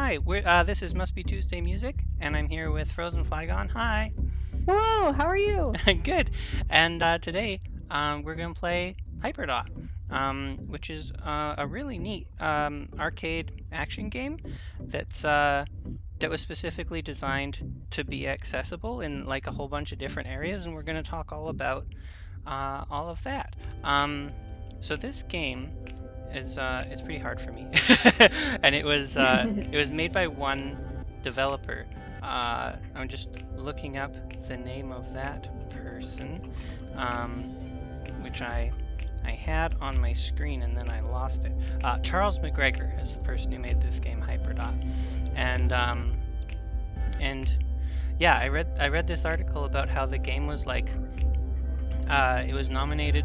Hi, this is Mustbetuesdaymusic, and I'm here with frozenflygone. Hi. Hello, how are you? Good. And today we're going to play HyperDot, which is a really neat arcade action game that was specifically designed to be accessible in like a whole bunch of different areas, and we're going to talk all about all of that. So this game is it's pretty hard for me, and it was made by one developer. I'm just looking up the name of that person, which I had on my screen and then I lost it. Charles McGregor is the person who made this game, HyperDot, and yeah, I read this article about how the game was like it was nominated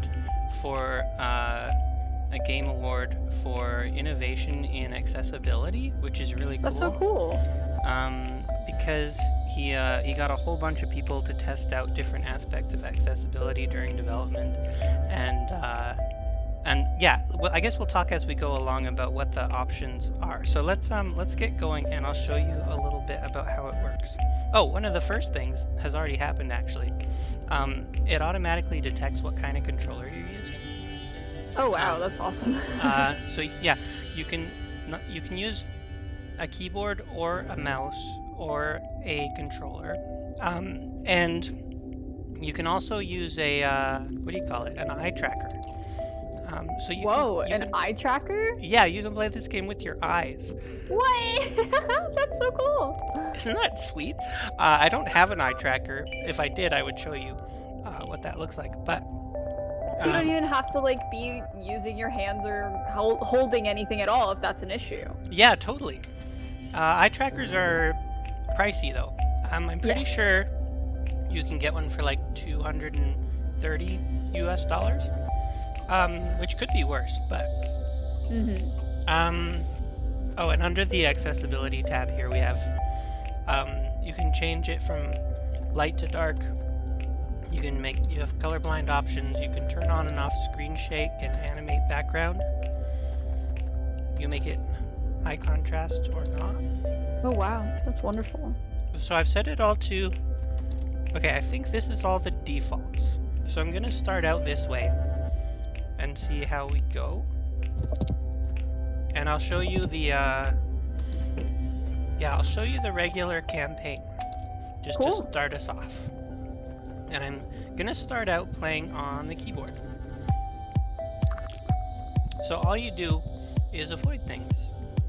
for a game award for innovation in accessibility, which is really cool. That's so cool. Because he got a whole bunch of people to test out different aspects of accessibility during development, and yeah, well, I guess we'll talk as we go along about what the options are. So let's get going, and I'll show you a little bit about how it works. Oh, one of the first things has already happened actually. It automatically detects what kind of controller you're using. Oh wow, that's awesome. So yeah, you can use a keyboard or a mouse or a controller, and you can also use a what do you call it? An eye tracker. So an eye tracker? Yeah, you can play this game with your eyes. What? That's so cool. Isn't that sweet? I don't have an eye tracker. If I did, I would show you what that looks like. But so you don't even have to like be using your hands or holding anything at all if that's an issue. Yeah, totally. Eye trackers are pricey though. I'm pretty sure you can get one for like $230 US, which could be worse, but oh, and under the accessibility tab here we have you can change it from light to dark. You have colorblind options. You can turn on and off screen shake and animate background. You make it high contrast or not. Oh wow, that's wonderful. So I've set it all to, okay, I think this is all the defaults. So I'm gonna start out this way and see how we go. And I'll show you the, I'll show you the regular campaign, just to start us off. And I'm gonna start out playing on the keyboard. So all you do is avoid things.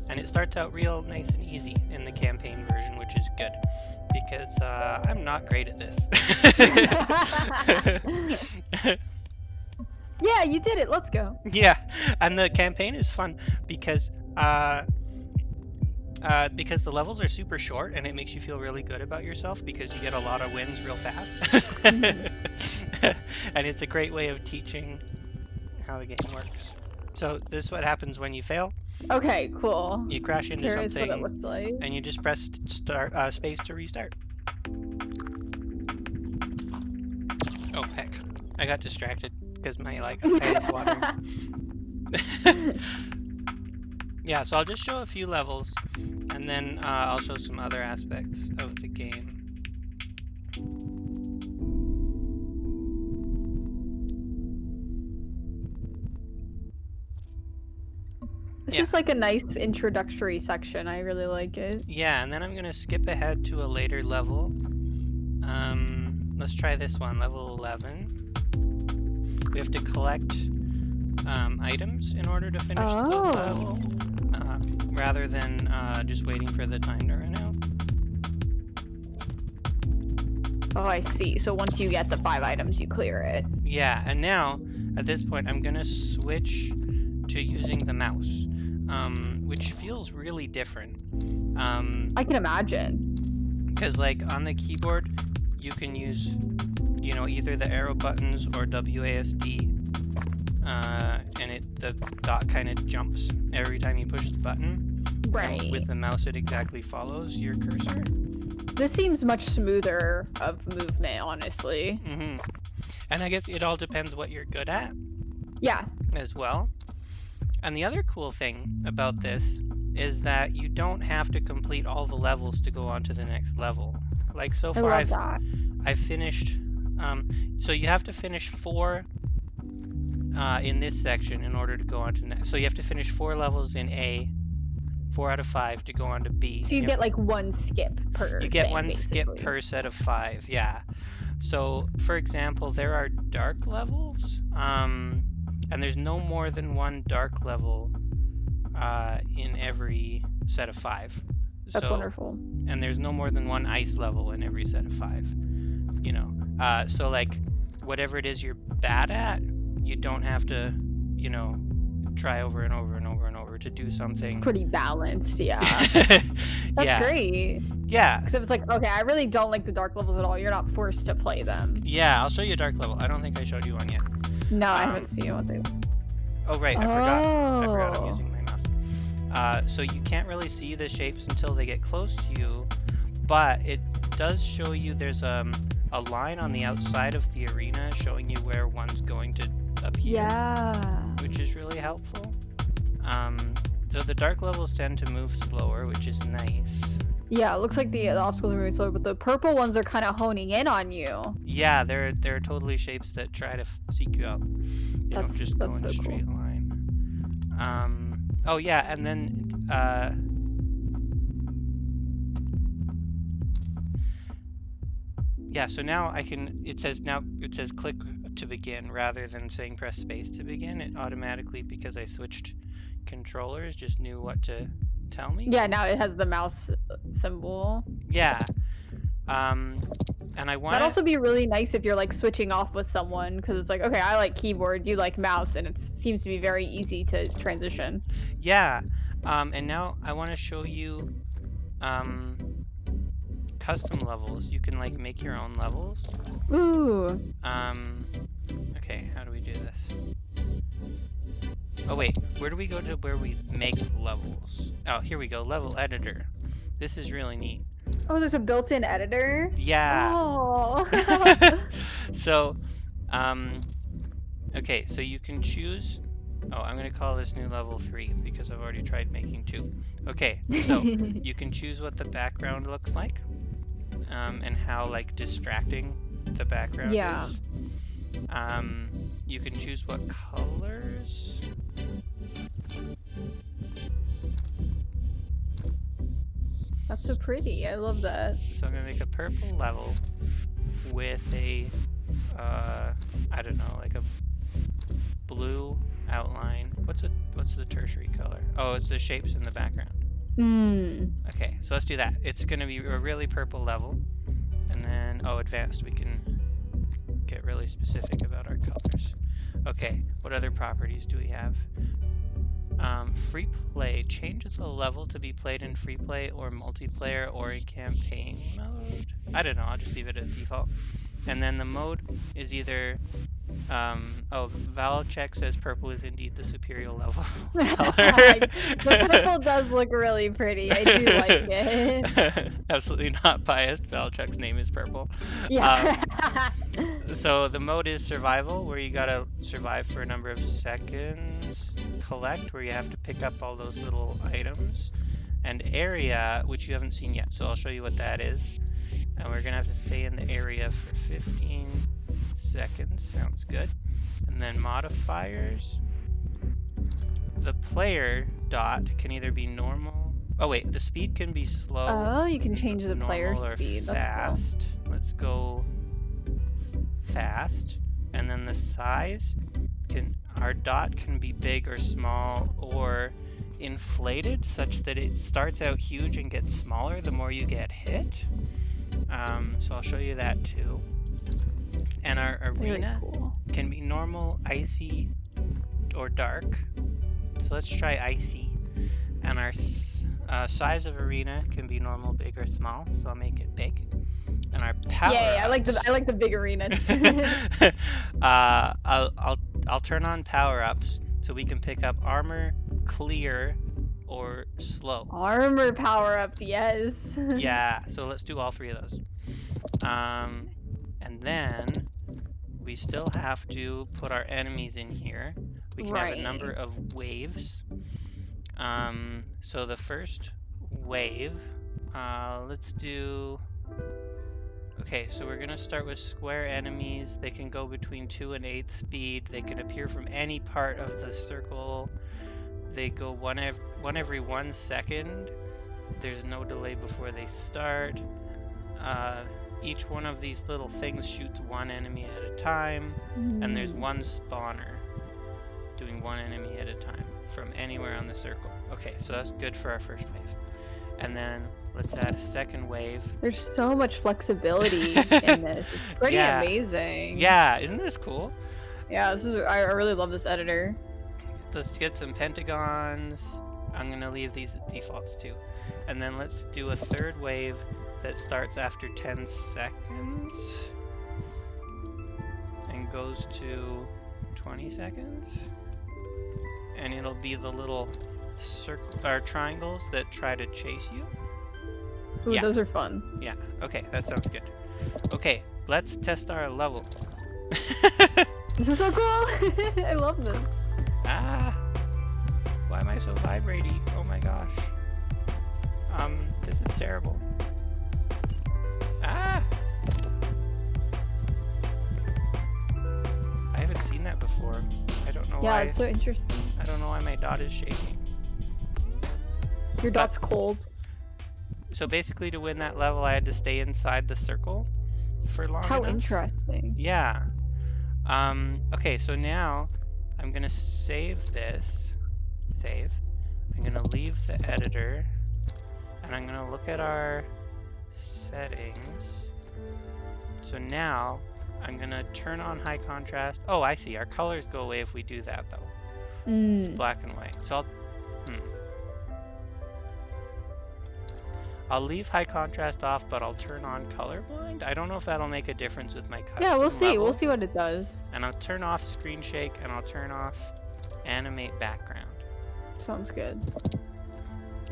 And it starts out real nice and easy in the campaign version, which is good, because I'm not great at this. Yeah, you did it. Let's go. Yeah, and the campaign is fun because the levels are super short, and it makes you feel really good about yourself because you get a lot of wins real fast. And it's a great way of teaching how the game works. So this is what happens when you fail. Okay, cool. You crash into something, what it looked like. and you just press space to restart. Oh heck, I got distracted because my eye is watering. Yeah, so I'll just show a few levels, and then I'll show some other aspects of the game. This is like a nice introductory section. I really like it. Yeah, and then I'm gonna skip ahead to a later level. Let's try this one, level 11. We have to collect items in order to finish the level, rather than just waiting for the time to run out. Oh, I see. So once you get the 5 items, you clear it. Yeah, and now, at this point, I'm gonna switch to using the mouse, which feels really different. I can imagine. Because, like, on the keyboard, you can use, either the arrow buttons or WASD, and the dot kind of jumps every time you push the button. Right. And with the mouse, it exactly follows your cursor. This seems much smoother of movement, honestly. And I guess it all depends what you're good at. Yeah. As well. And the other cool thing about this is that you don't have to complete all the levels to go on to the next level. Like so I far, love that. I've finished. So you have to finish 4 in this section in order to go on to the next. So you have to finish 4 levels in A, 4 out of 5 to go on to B. So you get like one skip per You get thing, one basically. skip per set of 5, yeah. So, for example, there are dark levels, and there's no more than one dark level in every set of 5. That's wonderful. And there's no more than one ice level in every set of 5. You know, so like whatever it is you're bad at, you don't have to, you know, try over and over and over and over to do something. Pretty balanced, yeah. That's great. Yeah. Because if it's like, okay, I really don't like the dark levels at all, you're not forced to play them. Yeah, I'll show you a dark level. I don't think I showed you one yet. No, I haven't seen what they. Oh right, I forgot I'm using my mouse. So you can't really see the shapes until they get close to you, but it does show you there's a line on the outside of the arena showing you where one's going to appear. Yeah. Which is really helpful. So the dark levels tend to move slower, which is nice. Yeah, it looks like the obstacles are moving slower, but the purple ones are kind of honing in on you. Yeah, they're totally shapes that try to seek you out. They don't just go in a straight line. Oh yeah, and then yeah, so now it says click to begin rather than saying press space to begin. It automatically, because I switched controllers, just knew what to tell me. Yeah, now it has the mouse symbol. Yeah. And I want that'd also be really nice if you're like switching off with someone, because it's like, okay, I like keyboard, you like mouse, and it seems to be very easy to transition. Yeah. And now I want to show you custom levels. You can like make your own levels. Ooh. Okay, how do we do this? Oh wait, where do we go to where we make levels? Oh, here we go, level editor. This is really neat. Oh, there's a built-in editor? Yeah. Oh. So, okay, so you can choose. Oh, I'm going to call this new level 3 because I've already tried making 2. Okay, so you can choose what the background looks like, and how like distracting the background is. You can choose what colors. That's so pretty. I love that. So I'm going to make a purple level with a, I don't know, like a blue outline. What's the tertiary color? Oh, it's the shapes in the background. Okay, so let's do that. It's going to be a really purple level. And then, advanced, we can get really specific about our colors. Okay, what other properties do we have? Free play. Change the level to be played in free play or multiplayer or in campaign mode. I don't know, I'll just leave it at default. And then the mode is either, Valcheck says purple is indeed the superior level color. The purple does look really pretty. I do like it. Absolutely not biased. Valcheck's name is purple. Yeah. So the mode is survival, where you gotta survive for a number of seconds. Collect, where you have to pick up all those little items. And area, which you haven't seen yet, so I'll show you what that is. And we're gonna have to stay in the area for 15 seconds. Sounds good. And then modifiers. The player dot can either be normal. Oh wait, the speed can be slow. Oh, you can change the player speed. That's fast. Cool. Let's go fast. And then the size our dot can be big or small or inflated, such that it starts out huge and gets smaller the more you get hit. So I'll show you that too. And our arena can be normal, icy, or dark. So let's try icy. And our size of arena can be normal, big, or small. So I'll make it big. And our power. Yeah, I like the big arena. I'll turn on power-ups so we can pick up armor, clear, or slow. Armor power-up, yes. Yeah, so let's do all 3 of those. And then we still have to put our enemies in here. We can have a number of waves. So the first wave, let's do... Okay, so we're gonna start with square enemies. They can go between 2 and 8 speed. They can appear from any part of the circle. They go one every 1 second. There's no delay before they start. Each one of these little things shoots 1 enemy at a time, and there's 1 spawner doing 1 enemy at a time from anywhere on the circle. Okay, so that's good for our first wave. And then let's add a second wave. There's so much flexibility in this. It's pretty amazing. Yeah, isn't this cool? Yeah, I really love this editor. Let's get some pentagons. I'm gonna leave these at defaults too. And then let's do a third wave that starts after 10 seconds and goes to 20 seconds. And it'll be the little triangles that try to chase you. Ooh, yeah. Those are fun. Yeah, okay, that sounds good. Okay, let's test our level. This is so cool! I love this. Why am I so vibraty? Oh my gosh. This is terrible. I haven't seen that before. I don't know why. Yeah, it's so interesting. I don't know why my dot is shaking. Your dot's cold. So basically to win that level I had to stay inside the circle for long enough. How interesting. Yeah. Okay, so now I'm gonna save this. Save. I'm gonna leave the editor and I'm gonna look at our settings. So now I'm gonna turn on high contrast. Oh, I see. Our colors go away if we do that though. It's black and white. So I'll leave high contrast off, but I'll turn on colorblind. I don't know if that'll make a difference with my custom Yeah, we'll see. level. We'll see what it does. And I'll turn off screen shake and I'll turn off animate background. Sounds good.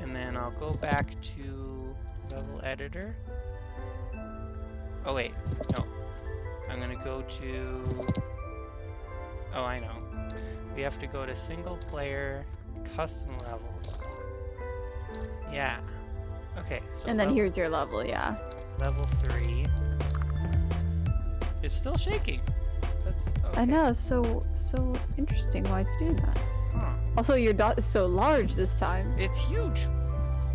And then I'll go back to level editor. Oh wait, no. I'm gonna go to... Oh, I know. We have to go to single player, custom levels. Yeah. Okay. So and then here's your level, yeah. Level 3. It's still shaking. That's okay. I know, it's so interesting why it's doing that. Huh. Also, your dot is so large this time. It's huge.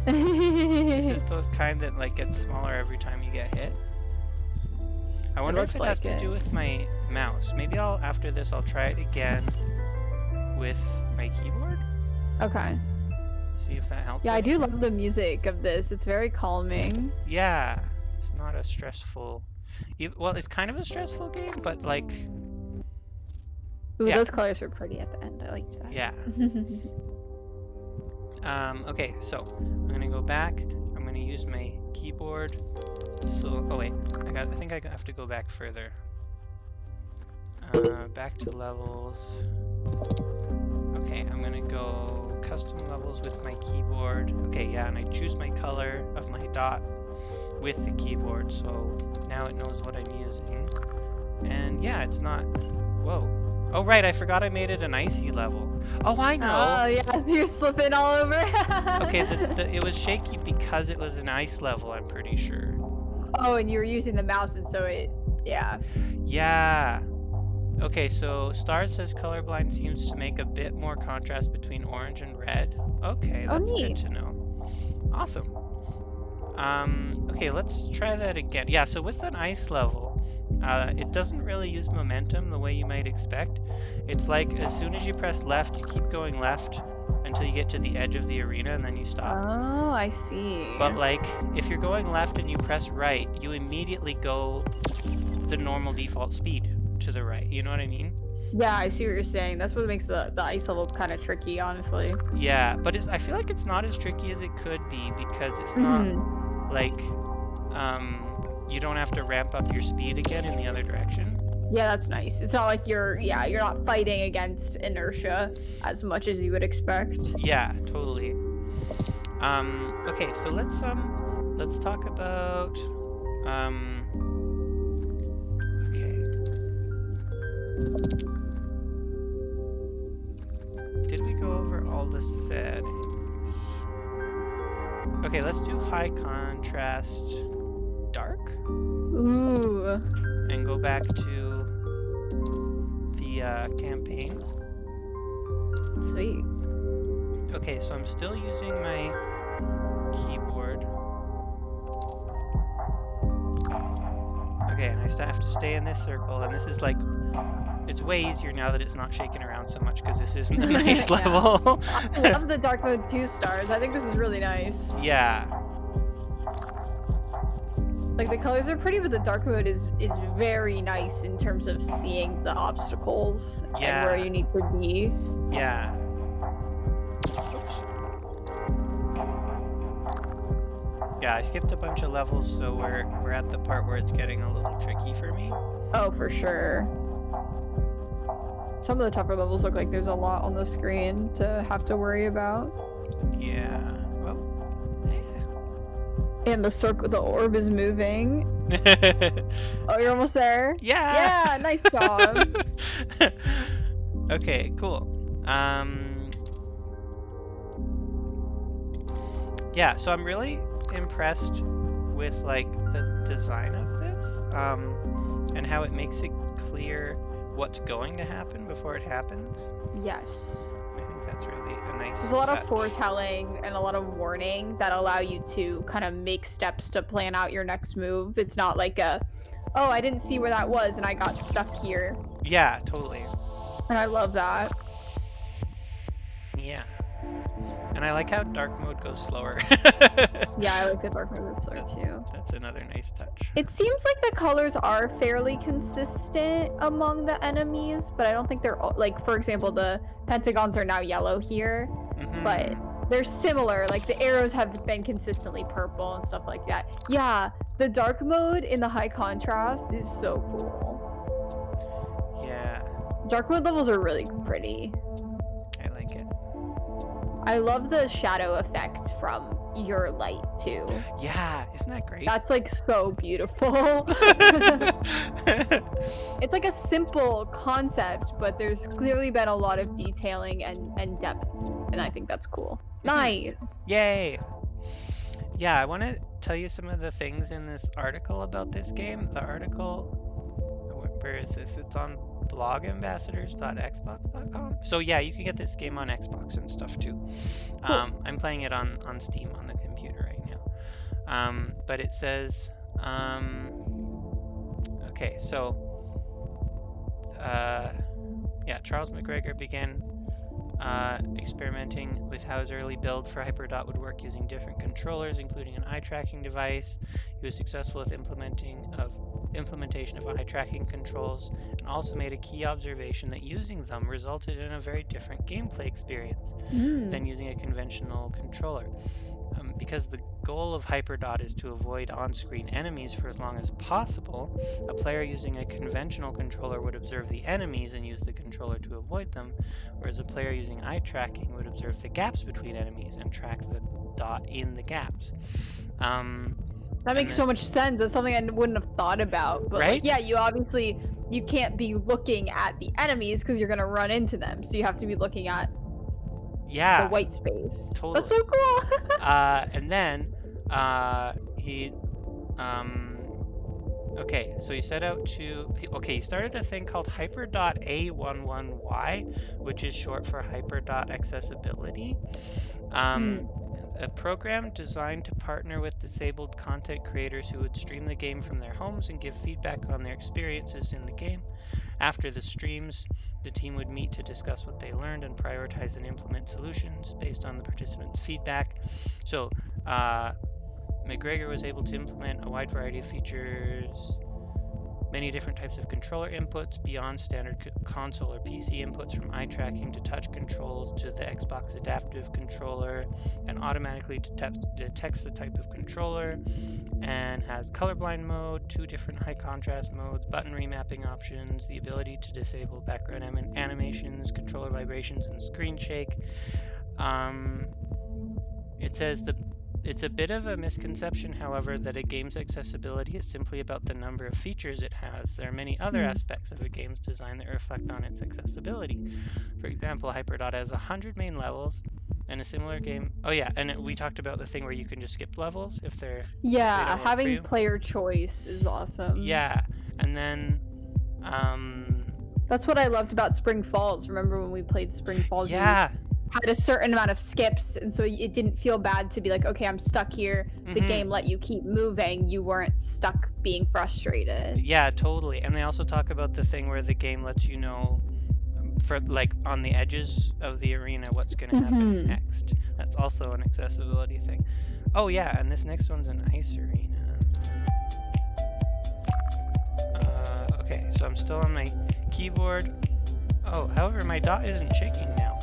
This is the kind that like gets smaller every time you get hit. I wonder if it has to do with my mouse. Maybe after this I'll try it again with my keyboard. Okay. See if that helps. Yeah, I do love the music of this. It's very calming. Yeah. It's not a stressful... Well, it's kind of a stressful game, but like... Ooh, yeah. Those colors are pretty at the end. I like that. Yeah. Okay, so I'm gonna go back. I'm gonna use my keyboard. So, oh wait, I think I have to go back further. Back to levels. Okay, I'm gonna go custom levels with my keyboard. Okay, yeah, and I choose my color of my dot with the keyboard, so now it knows what I'm using. And yeah, it's not... Whoa. Oh right, I forgot I made it an icy level. Oh, I know! Oh yeah, so you're slipping all over. Okay, it was shaky because it was an ice level, I'm pretty sure. Oh, and you were using the mouse, and so it... Yeah. Yeah. Okay, so Stars says colorblind seems to make a bit more contrast between orange and red. Okay, that's good to know. Awesome. Okay, let's try that again. Yeah, so with an ice level, it doesn't really use momentum the way you might expect. It's like as soon as you press left, you keep going left until you get to the edge of the arena and then you stop. Oh, I see. But like, if you're going left and you press right, you immediately go the normal default speed to the right. You know what I mean? Yeah, I see what you're saying. That's what makes the ice level kind of tricky, honestly. Yeah, but I feel like it's not as tricky as it could be because it's not like you don't have to ramp up your speed again in the other direction. Yeah, that's nice. It's not like you're not fighting against inertia as much as you would expect. Yeah, totally. Okay, so let's talk about okay. Did we go over all the settings? Okay, let's do high contrast dark. Ooh. And go back to the campaign. Sweet. Okay, so I'm still using my keyboard. Okay, and I still have to stay in this circle, and this is like, it's way easier now that it's not shaking around so much because this isn't a nice Yeah. level. I love the dark mode 2 stars. I think this is really nice. Yeah. Like the colors are pretty, but the dark mode is very nice in terms of seeing the obstacles and where you need to be. Yeah. Yeah, I skipped a bunch of levels, so we're at the part where it's getting a little tricky for me. Oh, for sure. Some of the tougher levels look like there's a lot on the screen to have to worry about. Yeah. Well. And the circle, the orb is moving. Oh, you're almost there? Yeah. Yeah, nice job. Okay, cool. Yeah, so I'm really impressed with like the design of this, and how it makes it clear what's going to happen before it happens. Yes. I think that's really a nice There's a lot touch. of foretelling and a lot of warning that allow you to kind of make steps to plan out your next move. It's not like a, oh, I didn't see where that was and I got stuck here. Yeah, totally. And I love that. Yeah. And I like how dark mode goes slower. Yeah, I like the dark mode slower too. That's another nice touch. It seems like the colors are fairly consistent among the enemies, but I don't think they're all, like, for example, the pentagons are now yellow here, but they're similar. Like the arrows have been consistently purple and stuff like that. Yeah, the dark mode in the high contrast is so cool. Yeah. Dark mode levels are really pretty. I like it. I love the shadow effect from your light too. Yeah, isn't that great? That's like so beautiful. It's like a simple concept, but there's clearly been a lot of detailing and depth, and I think that's cool. Nice. Yay! Yeah, I want to tell you some of the things in this article about this game. The article, where is this? It's on blogambassadors.xbox.com. So yeah, you can get this game on Xbox and stuff too. Cool. I'm playing it on Steam on the computer right now. But it says, okay, so yeah, Charles McGregor began experimenting with how his early build for HyperDot would work using different controllers, including an eye tracking device. He was successful with implementation of eye tracking controls, and also made a key observation that using them resulted in a very different gameplay experience than using a conventional controller. Because the goal of HyperDot is to avoid on-screen enemies for as long as possible, a player using a conventional controller would observe the enemies and use the controller to avoid them, whereas a player using eye tracking would observe the gaps between enemies and track the dot in the gaps. That makes so much sense. That's something I wouldn't have thought about. But right? like, yeah, you can't be looking at the enemies because you're gonna run into them. So you have to be looking at the white space. Totally. That's so cool. And then he okay, so he set out to he started a thing called HyperDot A11Y, which is short for HyperDot accessibility. A program designed to partner with disabled content creators who would stream the game from their homes and give feedback on their experiences in the game. After the streams, the team would meet to discuss what they learned and prioritize and implement solutions based on the participants' feedback. So, McGregor was able to implement a wide variety of features, many different types of controller inputs beyond standard console or PC inputs, from eye tracking to touch controls to the Xbox adaptive controller, and automatically detects the type of controller, and has colorblind mode, 2 different high contrast modes, button remapping options, the ability to disable background animations, controller vibrations, and screen shake. It says it's a bit of a misconception, however, that a game's accessibility is simply about the number of features it has. There are many other aspects of a game's design that reflect on its accessibility. For example, HyperDot has 100 main levels And a similar game. Oh yeah, and we talked about the thing where you can just skip levels if they Yeah, don't work for having you. player choice is awesome. Yeah, and then that's what I loved about Spring Falls. Remember when we played Spring Falls? yeah. You had a certain amount of skips, and so it didn't feel bad to be like, okay, I'm stuck here. The game let you keep moving. You weren't stuck being frustrated. Yeah, totally. And they also talk about the thing where the game lets you know, for like on the edges of the arena, what's going to happen next. That's also an accessibility thing. Oh yeah, and this next one's an ice arena. Okay, so I'm still on my keyboard. Oh, however, my dot isn't shaking now.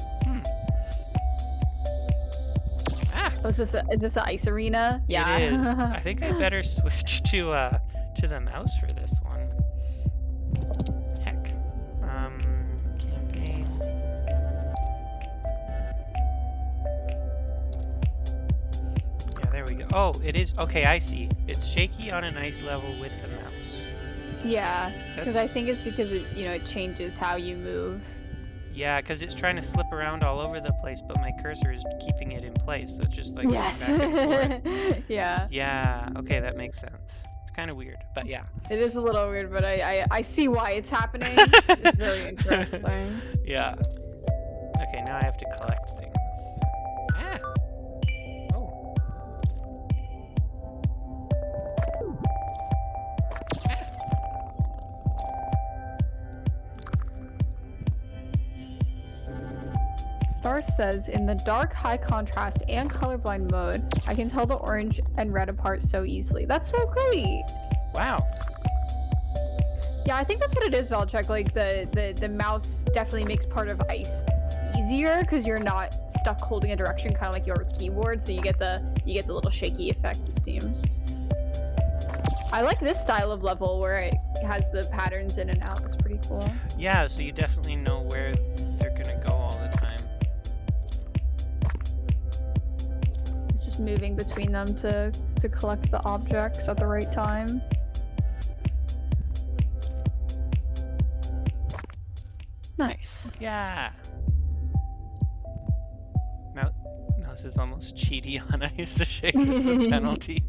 Oh, is this an ice arena? Yeah. It is. I think I better switch to the mouse for this one. Heck. Campaign. Yeah, there we go. Oh, it is. Okay, I see. It's shaky on an ice level with the mouse. Yeah, because I think it's because it changes how you move. Yeah, because it's trying to slip around all over the place, but my cursor is keeping it in place, so it's just like yes. going back and forth. Yeah. Yeah, okay, that makes sense. It's kind of weird, but yeah. It is a little weird, but I see why it's happening. It's very interesting. Yeah. Okay, now I have to collect things. Ah! Oh. Star says, in the dark, high contrast, and colorblind mode, I can tell the orange and red apart so easily. That's so great! Wow. Yeah, I think that's what it is, Valchek. Like, the mouse definitely makes part of ice easier, because you're not stuck holding a direction, kind of like your keyboard, so you get the little shaky effect, it seems. I like this style of level, where it has the patterns in and out. It's pretty cool. Yeah, so you definitely know where they're gonna go all the time. Moving between them to collect the objects at the right time. Nice. Yeah. Mouse is almost cheaty on ice. The shake is the penalty.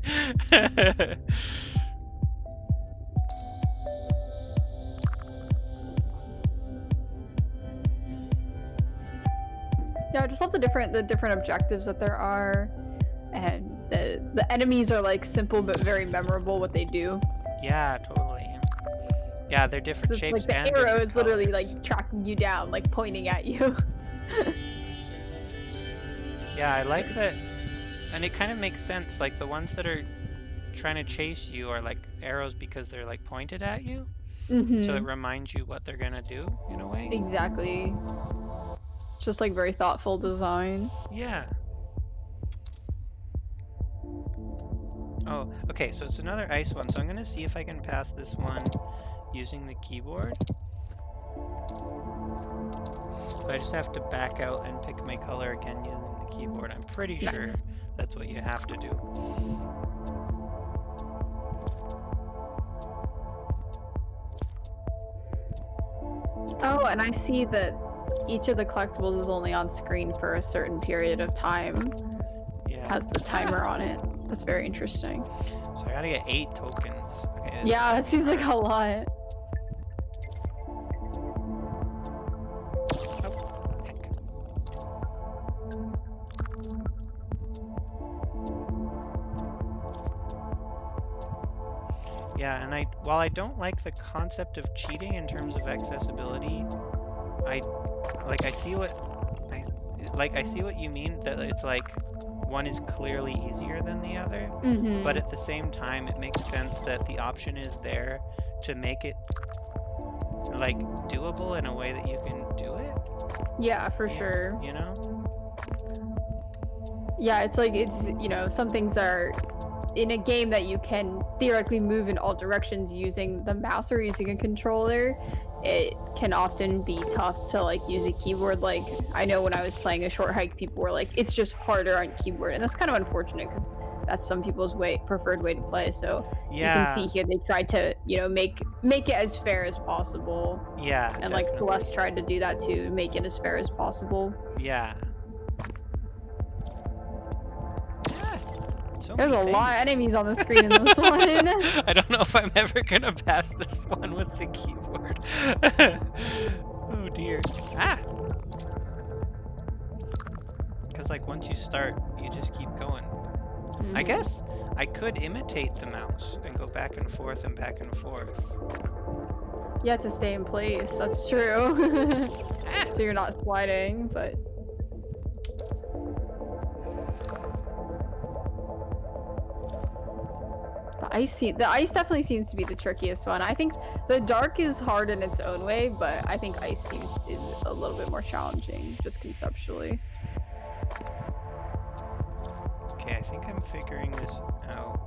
Yeah, I just love the different objectives that there are. And the enemies are like simple but very memorable what they do. Yeah, totally. Yeah, they're different shapes. Like the arrow is literally like tracking you down, like pointing at you. Yeah, I like that, and it kind of makes sense. Like the ones that are trying to chase you are like arrows because they're like pointed at you, so it reminds you what they're gonna do in a way. Exactly. Just like very thoughtful design. Yeah. Oh, okay, so it's another ice one, so I'm gonna see if I can pass this one using the keyboard. But I just have to back out and pick my color again using the keyboard. I'm pretty sure that's what you have to do. Oh, and I see that each of the collectibles is only on screen for a certain period of time. Yeah. Has the timer on it. That's very interesting. So I gotta get 8 tokens. Okay, yeah, it seems like a lot. Oh, heck. Yeah, and while I don't like the concept of cheating in terms of accessibility, I see what you mean, that it's like one is clearly easier than the other, but at the same time it makes sense that the option is there to make it like doable in a way that you can do it. Yeah, for sure. You know? Yeah, it's like, some things are in a game that you can theoretically move in all directions using the mouse or using a controller. It can often be tough to like use a keyboard. Like, I know when I was playing a short hike, people were like, it's just harder on keyboard, and that's kind of unfortunate because that's some people's preferred way to play. So you can see here they tried to make it as fair as possible. Yeah, and definitely. Like Celeste tried to do that too, make it as fair as possible. Yeah. So There's many a lot of things. enemies on the screen in this one. I don't know if I'm ever gonna pass this one with the keyboard. Oh dear. Ah! Because like once you start, you just keep going. I guess I could imitate the mouse and go back and forth and back and forth. You have to stay in place. That's true. So you're not sliding, but. The ice definitely seems to be the trickiest one. I think the dark is hard in its own way, but I think ice is a little bit more challenging, just conceptually. Okay, I think I'm figuring this out.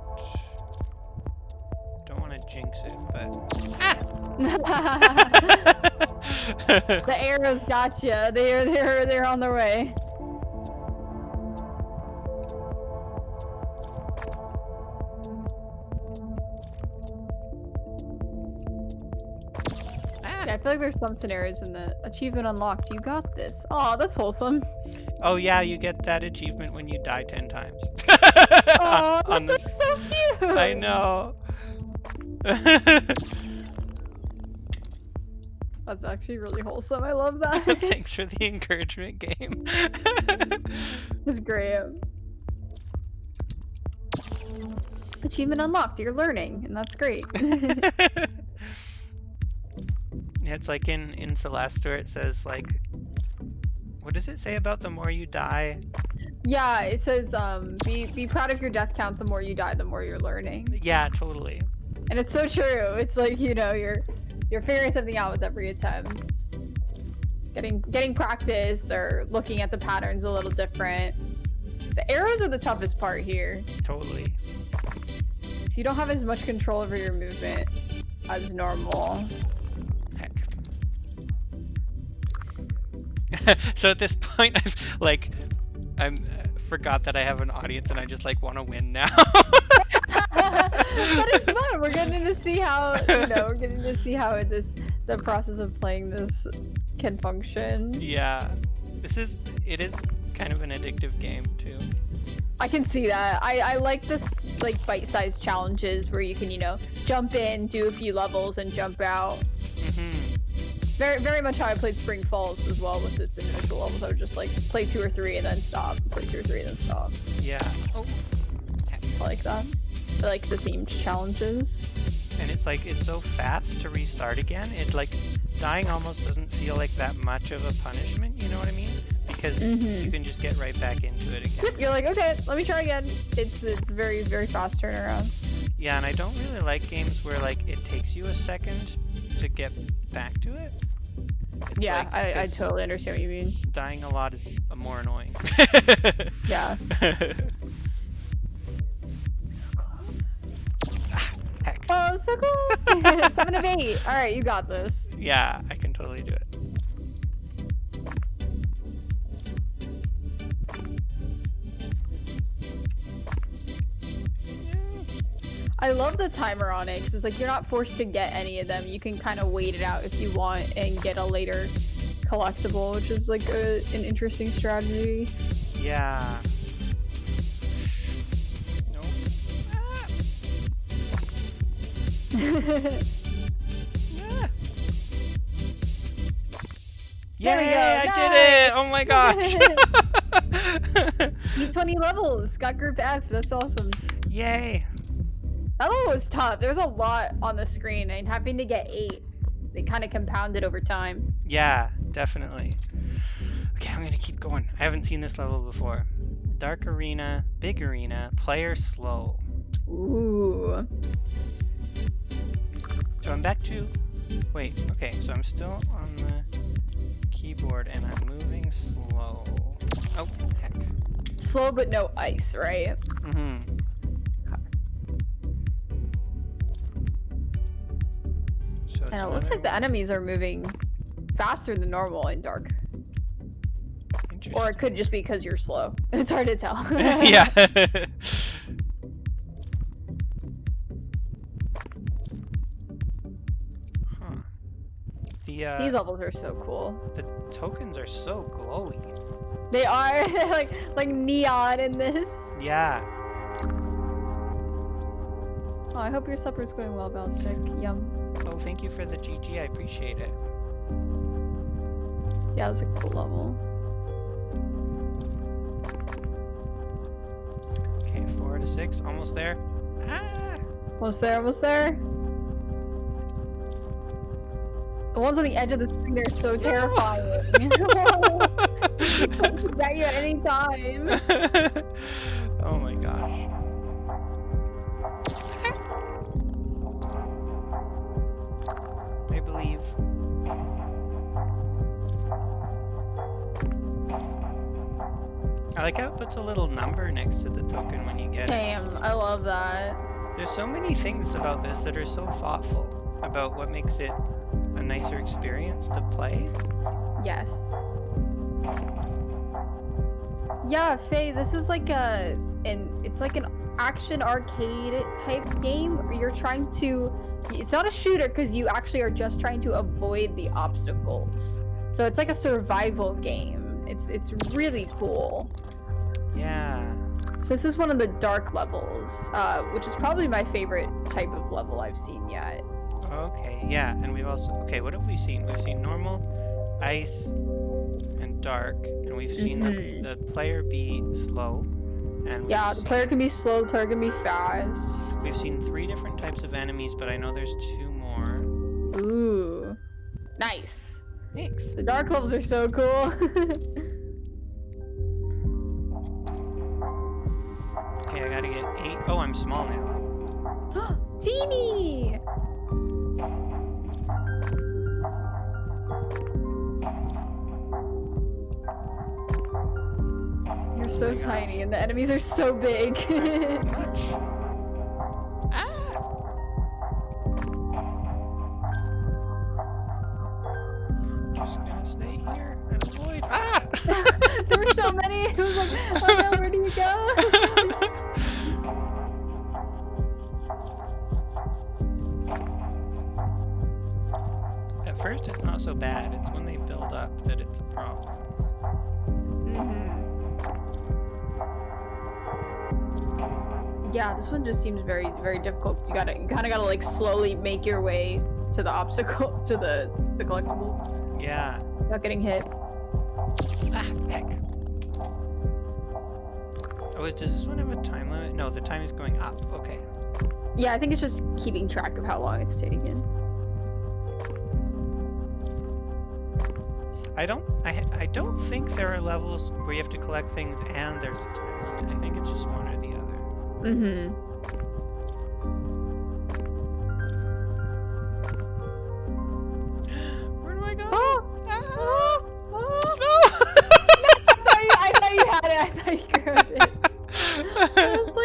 Don't want to jinx it, but The arrows gotcha. They're on their way. Yeah, I feel like there's some scenarios in the achievement unlocked. You got this. Oh, that's wholesome. Oh yeah, you get that achievement when you die 10 times. Oh, on that's this. so cute. I know. That's actually really wholesome. I love that. Thanks for the encouragement, game. It's great. Achievement unlocked. You're learning, and that's great. Yeah, it's like in Celeste where it says like, what does it say about the more you die? Yeah, it says be proud of your death count. The more you die, the more you're learning. Yeah, totally. And it's so true. It's like, you know, you're figuring something out with every attempt. Getting practice or looking at the patterns a little different. The arrows are the toughest part here. Totally. So you don't have as much control over your movement as normal. Heck. So at this point, I'm forgot that I have an audience and I just like want to win now. But it's fun. We're getting to see how, you know, the process of playing this can function. Yeah. It is kind of an addictive game too. I can see that. I like this like bite-sized challenges where you can, you know, jump in, do a few levels, and jump out. Very, very much how I played Spring Falls as well with its individual levels. I would just like play 2 or 3 and then stop. Play 2 or 3 and then stop. Yeah. Oh. I like that. I like the themed challenges. And it's like, it's so fast to restart again. It's like, dying almost doesn't feel like that much of a punishment, you know what I mean? Because you can just get right back into it again. You're like, okay, let me try again. It's very, very fast turnaround. Yeah, and I don't really like games where like it takes you a second to get back to it. It's Yeah, like I totally understand what you mean. dying a lot is more annoying. Yeah. So close. Heck. Oh, so close. 7 of 8. All right, you got this. Yeah, I can totally do it. I love the timer on it because it's like you're not forced to get any of them. You can kind of wait it out if you want and get a later collectible, which is like an interesting strategy. Yeah. Nope. Ah. Yeah. There we Yay, go. I did it! Oh my gosh! You 20 levels. Got group F. That's awesome. Yay! That one was tough. There's a lot on the screen, and having to get 8, they kind of compounded over time. Yeah, definitely. Okay, I'm gonna keep going. I haven't seen this level before. Dark arena, big arena, player slow. Ooh. So I'm back to... Wait, okay, so I'm still on the keyboard and I'm moving slow. Oh, heck. Slow but no ice, right? Mm-hmm. So And it looks like the enemies are moving faster than normal in dark. Or it could just be because you're slow. It's hard to tell. Yeah. Huh. These levels are so cool. The tokens are so glowy. They are like neon in this. Yeah. Oh, I hope your supper's going well, Belchick. Yum. Oh, thank you for the GG. I appreciate it. Yeah, it was a cool level. Okay, 4 to 6. Almost there. Ah! Almost there, almost there. The ones on the edge of the screen, they're so terrifying. It's at you at any time. Oh my gosh. I believe. I like how it puts a little number next to the token when you get it. Same, I love that. There's so many things about this that are so thoughtful about what makes it a nicer experience to play. Yes. Yeah, Faye, this is like it's like an action arcade type game where you're trying to, it's not a shooter because you actually are just trying to avoid the obstacles. So it's like a survival game. It's really cool. Yeah. So this is one of the dark levels, which is probably my favorite type of level I've seen yet. Okay, yeah, and we've also, okay, what have we seen? We've seen normal, ice, and dark, and we've seen the player be slow. And yeah, the player can be slow, the player can be fast. We've seen 3 different types of enemies, but I know there's 2 more. Ooh, nice. Thanks. The dark levels are so cool. Okay, I gotta get 8. Oh, I'm small now. Teeny! You're so tiny, and the enemies are so big. There's so much. Just gonna stay here and avoid. Ah! There were so many. It was like, oh no, where do you go? At first, it's not so bad. It's when they build up that it's a problem. Yeah, this one just seems very, very difficult. 'Cause you kind of gotta like slowly make your way to the obstacle, to the collectibles. Yeah. Without getting hit. Ah, heck. Oh, does this one have a time limit? No, the time is going up. Okay. Yeah, I think it's just keeping track of how long it's taking. I don't think there are levels where you have to collect things and there's a time limit. I think it's just one or the other. Where do I go? Oh! No! I thought you had it. I thought you grabbed it. It was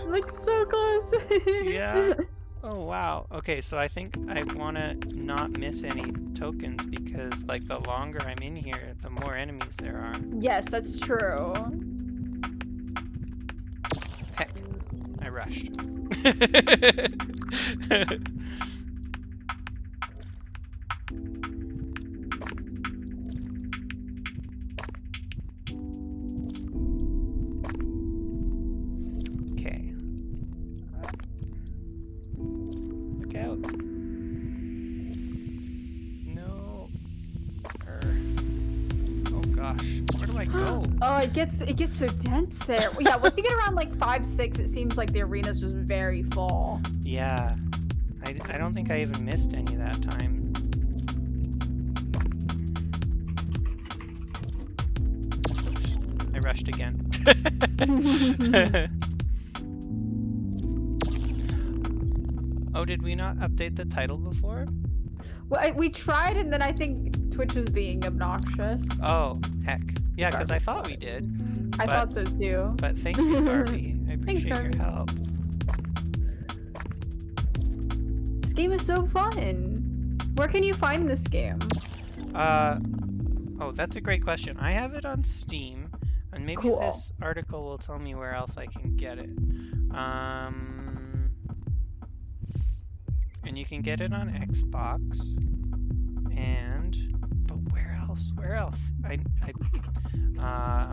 like so close. Yeah. Oh wow. Okay, so I think I want to not miss any tokens because like the longer I'm in here, the more enemies there are. Yes, that's true. Heck, I rushed. Okay. Look out. No. Oh gosh. Where do I go? Oh, it gets so dense there. Yeah, once you get around like 5, 6, it seems like the arena's just very full. Yeah. I don't think I even missed any that time. Oops. I rushed again. Oh, did we not update the title before? Well, we tried, and then I think Twitch was being obnoxious. Oh, heck. Yeah, because I thought we did. I thought so too. But thank you, Barbie. I appreciate your help. This game is so fun. Where can you find this game? Oh, that's a great question. I have it on Steam, and maybe Cool. this article will tell me where else I can get it. And you can get it on Xbox. But where else? Where else? I'm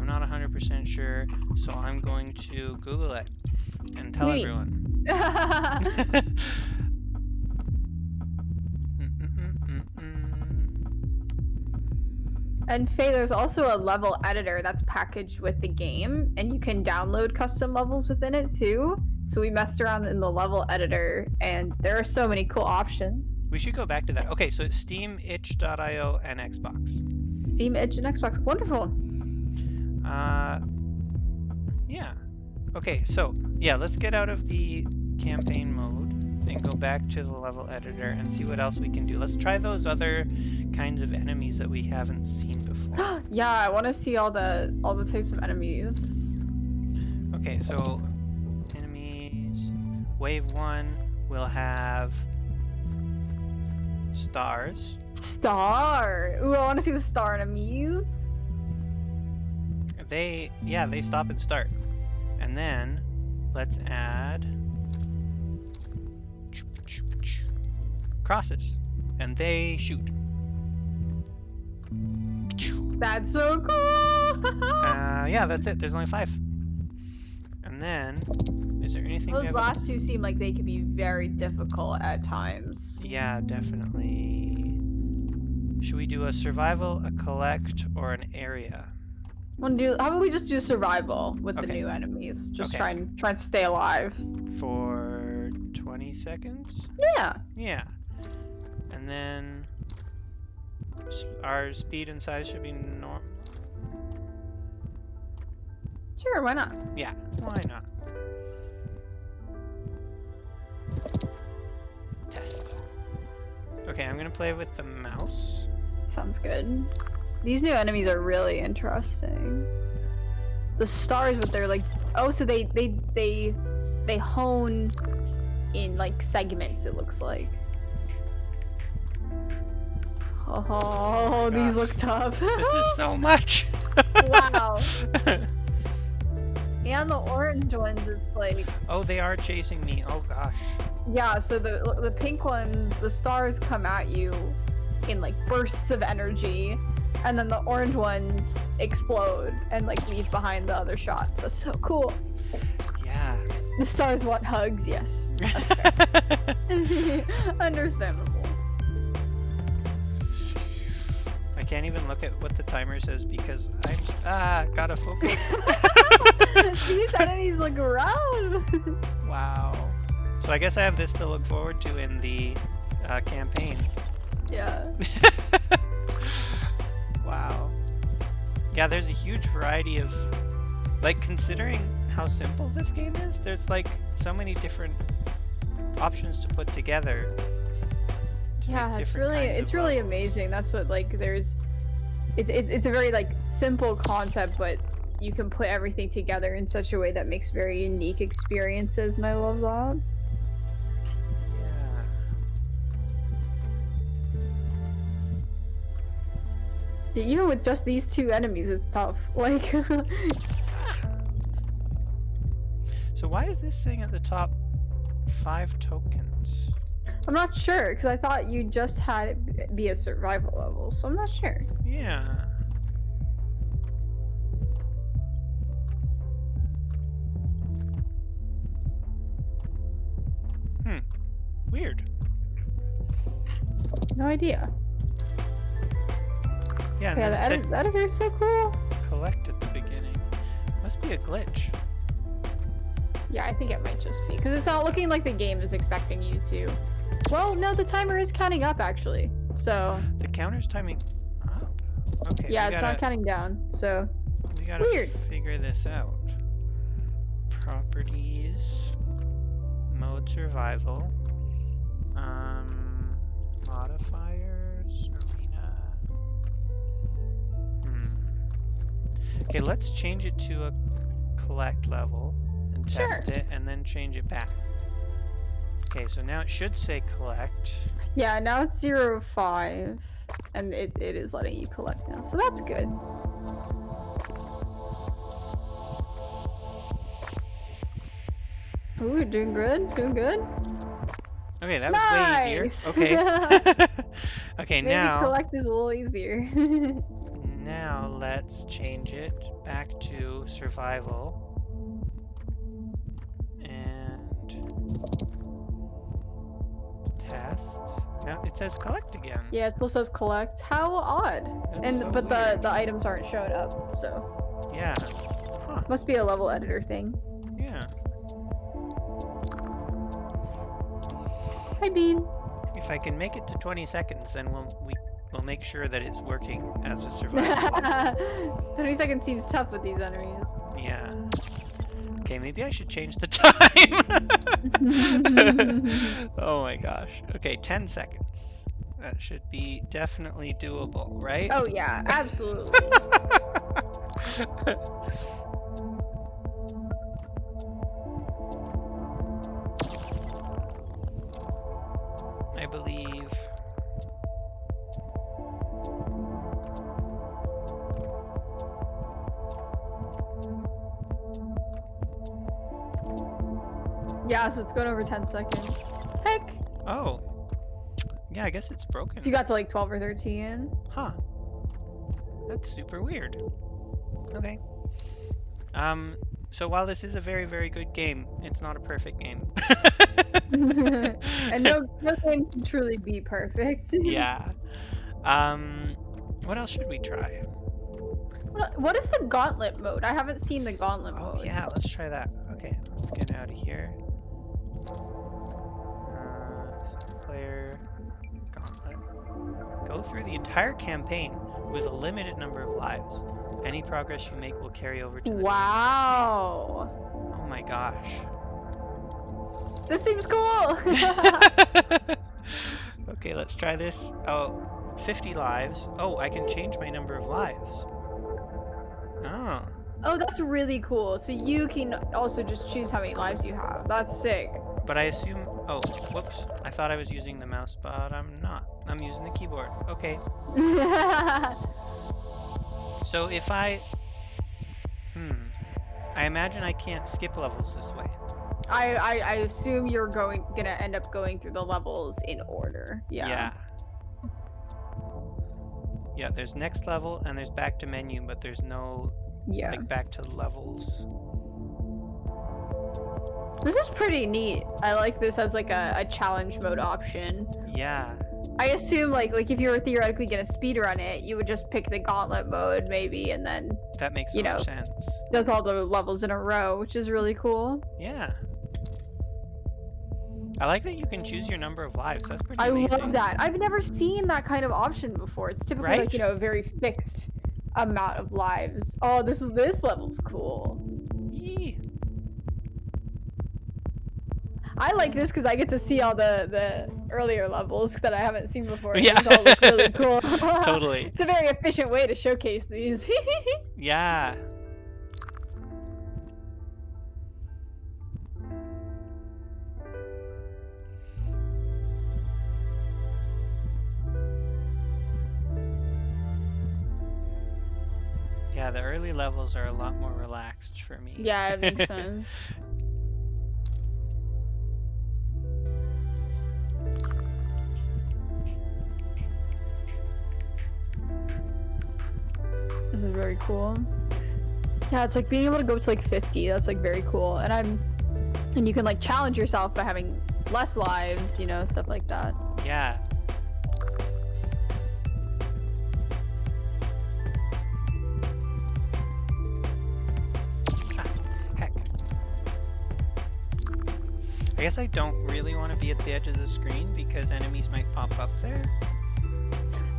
not 100% sure, so I'm going to Google it and tell everyone. And Faye, there's also a level editor that's packaged with the game, and you can download custom levels within it too. So we messed around in the level editor, and there are so many cool options. We should go back to that. Okay, so it's Steam, itch.io, and Xbox. Steam, itch, and Xbox. Wonderful. Yeah. Okay, so yeah, let's get out of the campaign mode and go back to the level editor and see what else we can do. Let's try those other kinds of enemies that we haven't seen before. Yeah, I want to see all the types of enemies. Okay, so enemies. Wave 1 will have stars. Star. Ooh, I want to see the star enemies. They stop and start. And then let's add crosses, and they shoot. That's so cool. Yeah, that's it. There's only 5. And then, is there anything? Those last two seem like they could be very difficult at times. Yeah, definitely. Should we do a survival, a collect, or an area? How about we just do survival with the new enemies? Just try and stay alive. For 20 seconds? Yeah. Yeah. And then our speed and size should be normal. Sure, why not? Yeah, why not? Test. Okay, I'm gonna play with the mouse. Sounds good. These new enemies are really interesting. The stars with their so they hone in like segments, it looks like. Oh, these look tough. This is so much. Wow. And the orange ones, it's like... Oh, they are chasing me. Oh gosh. Yeah, so the pink ones, the stars come at you in like bursts of energy, and then the orange ones explode and like leave behind the other shots. That's so cool. Yeah. The stars want hugs, yes. Understandable. I can't even look at what the timer says because I'm gotta focus. These enemies look round. Wow. So I guess I have this to look forward to in the campaign. Yeah. Wow. Yeah, there's a huge variety of, like, considering how simple this game is, there's like so many different options to put together. Yeah, it's really amazing. That's what it's a very like simple concept, but you can put everything together in such a way that makes very unique experiences, and I love that. Yeah, even with just these two enemies, it's tough. Like. So why is this thing at the top 5 tokens? I'm not sure, because I thought you just had it be a survival level, so I'm not sure. Yeah. Weird. No idea. Yeah, and yeah, then the editor is so cool. Collect at the beginning. Must be a glitch. Yeah, I think it might just be, because it's not looking like the game is expecting you to. Well, no, the timer is counting up, actually, so... The counter's timing up? Okay. Yeah, it's not counting down, so... We gotta figure this out. Properties. Mode survival. Modifiers. Arena. Okay, let's change it to a collect level and test it, and then change it back. Okay, so now it should say collect. Yeah, now it's 0-5, and it is letting you collect now, so that's good. Ooh, doing good, doing good. Okay, that was way easier. Okay. Okay, maybe now collect is a little easier. Now let's change it back to survival. And it says collect again. Yeah, it still says collect. How odd. That's so But weird. the items aren't showing up, so. Yeah. Huh. Must be a level editor thing. Yeah. Hi, Bean. If I can make it to 20 seconds, then we'll make sure that it's working as a survival. 20 seconds seems tough with these enemies. Yeah. Okay, maybe I should change the time. Oh my gosh. Okay, 10 seconds. That should be definitely doable, right? Oh yeah, absolutely. I believe. Yeah, so it's going over 10 seconds. Heck. Oh. Yeah, I guess it's broken. So you got to like 12 or 13. Huh. That's super weird. Okay. So while this is a very, very good game, it's not a perfect game. And no game can truly be perfect. Yeah. What else should we try? What is the gauntlet mode? I haven't seen the gauntlet mode. Oh yeah, let's try that. Okay, let's get out of here. Player gauntlet. Go through the entire campaign with a limited number of lives. Any progress you make will carry over to the Wow. Oh my gosh. This seems cool. Okay, let's try this. Oh, 50 lives. Oh, I can change my number of lives. Oh. Oh, that's really cool. So you can also just choose how many lives you have. That's sick. But I assume... Oh, whoops. I thought I was using the mouse, but I'm not. I'm using the keyboard. Okay. So if I... I imagine I can't skip levels this way. I assume you're gonna end up going through the levels in order. Yeah. Yeah, there's next level and there's back to menu, but there's no like back to levels. This is pretty neat. I like this as like a challenge mode option. Yeah. I assume like if you were theoretically gonna speedrun it, you would just pick the gauntlet mode maybe, and then that makes so much sense. Does all the levels in a row, which is really cool. Yeah. I like that you can choose your number of lives. That's pretty amazing. I love that. I've never seen that kind of option before. It's typically like, a very fixed amount of lives. Oh, this level's cool. Yee. I like this because I get to see all the earlier levels that I haven't seen before. Yeah. These all look really cool. Totally. It's a very efficient way to showcase these. Yeah. Yeah, the early levels are a lot more relaxed for me. Yeah, it makes sense. This is very cool. Yeah, it's like being able to go to like 50. That's like very cool. And you can like challenge yourself by having less lives, stuff like that. Yeah. I guess I don't really want to be at the edge of the screen because enemies might pop up there.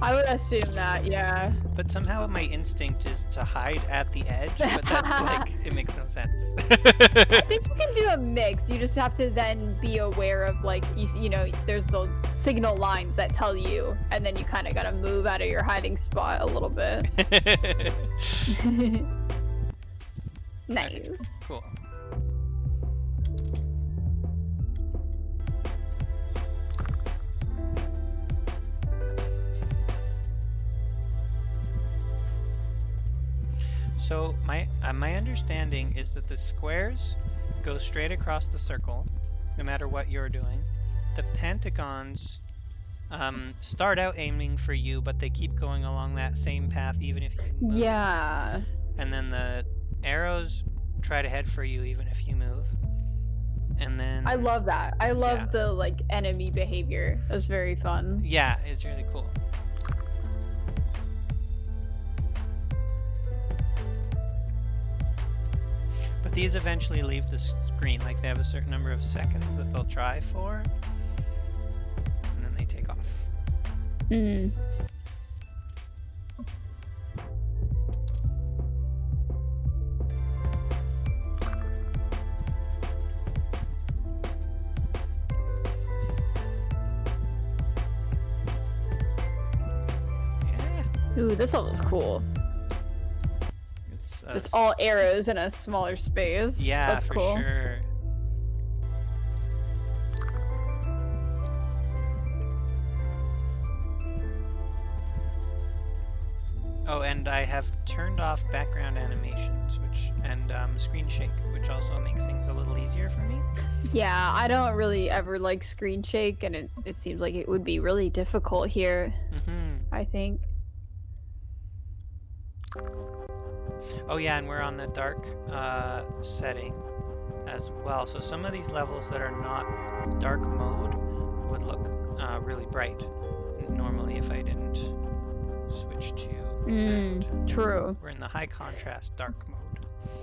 I would assume that, yeah. But somehow my instinct is to hide at the edge, but that's like, it makes no sense. I think you can do a mix. You just have to then be aware of like, there's the signal lines that tell you, and then you kind of got to move out of your hiding spot a little bit. Nice. Okay, cool. So my understanding is that the squares go straight across the circle, no matter what you're doing. The pentagons start out aiming for you, but they keep going along that same path even if you move. Yeah. And then the arrows try to head for you even if you move. and then I love that. I love the like enemy behavior. That's very fun. Yeah, it's really cool. But these eventually leave the screen. Like they have a certain number of seconds that they'll try for, and then they take off. Mm. Ooh, this one was cool. It's just all arrows in a smaller space. Yeah, that's for cool. sure. Oh, and I have turned off background animations, and screen shake, which also makes things a little easier for me. Yeah, I don't really ever like screen shake, and it seems like it would be really difficult here. I think. Oh yeah, and we're on the dark setting as well. So some of these levels that are not dark mode would look really bright normally if I didn't switch to True. We're in the high contrast dark mode.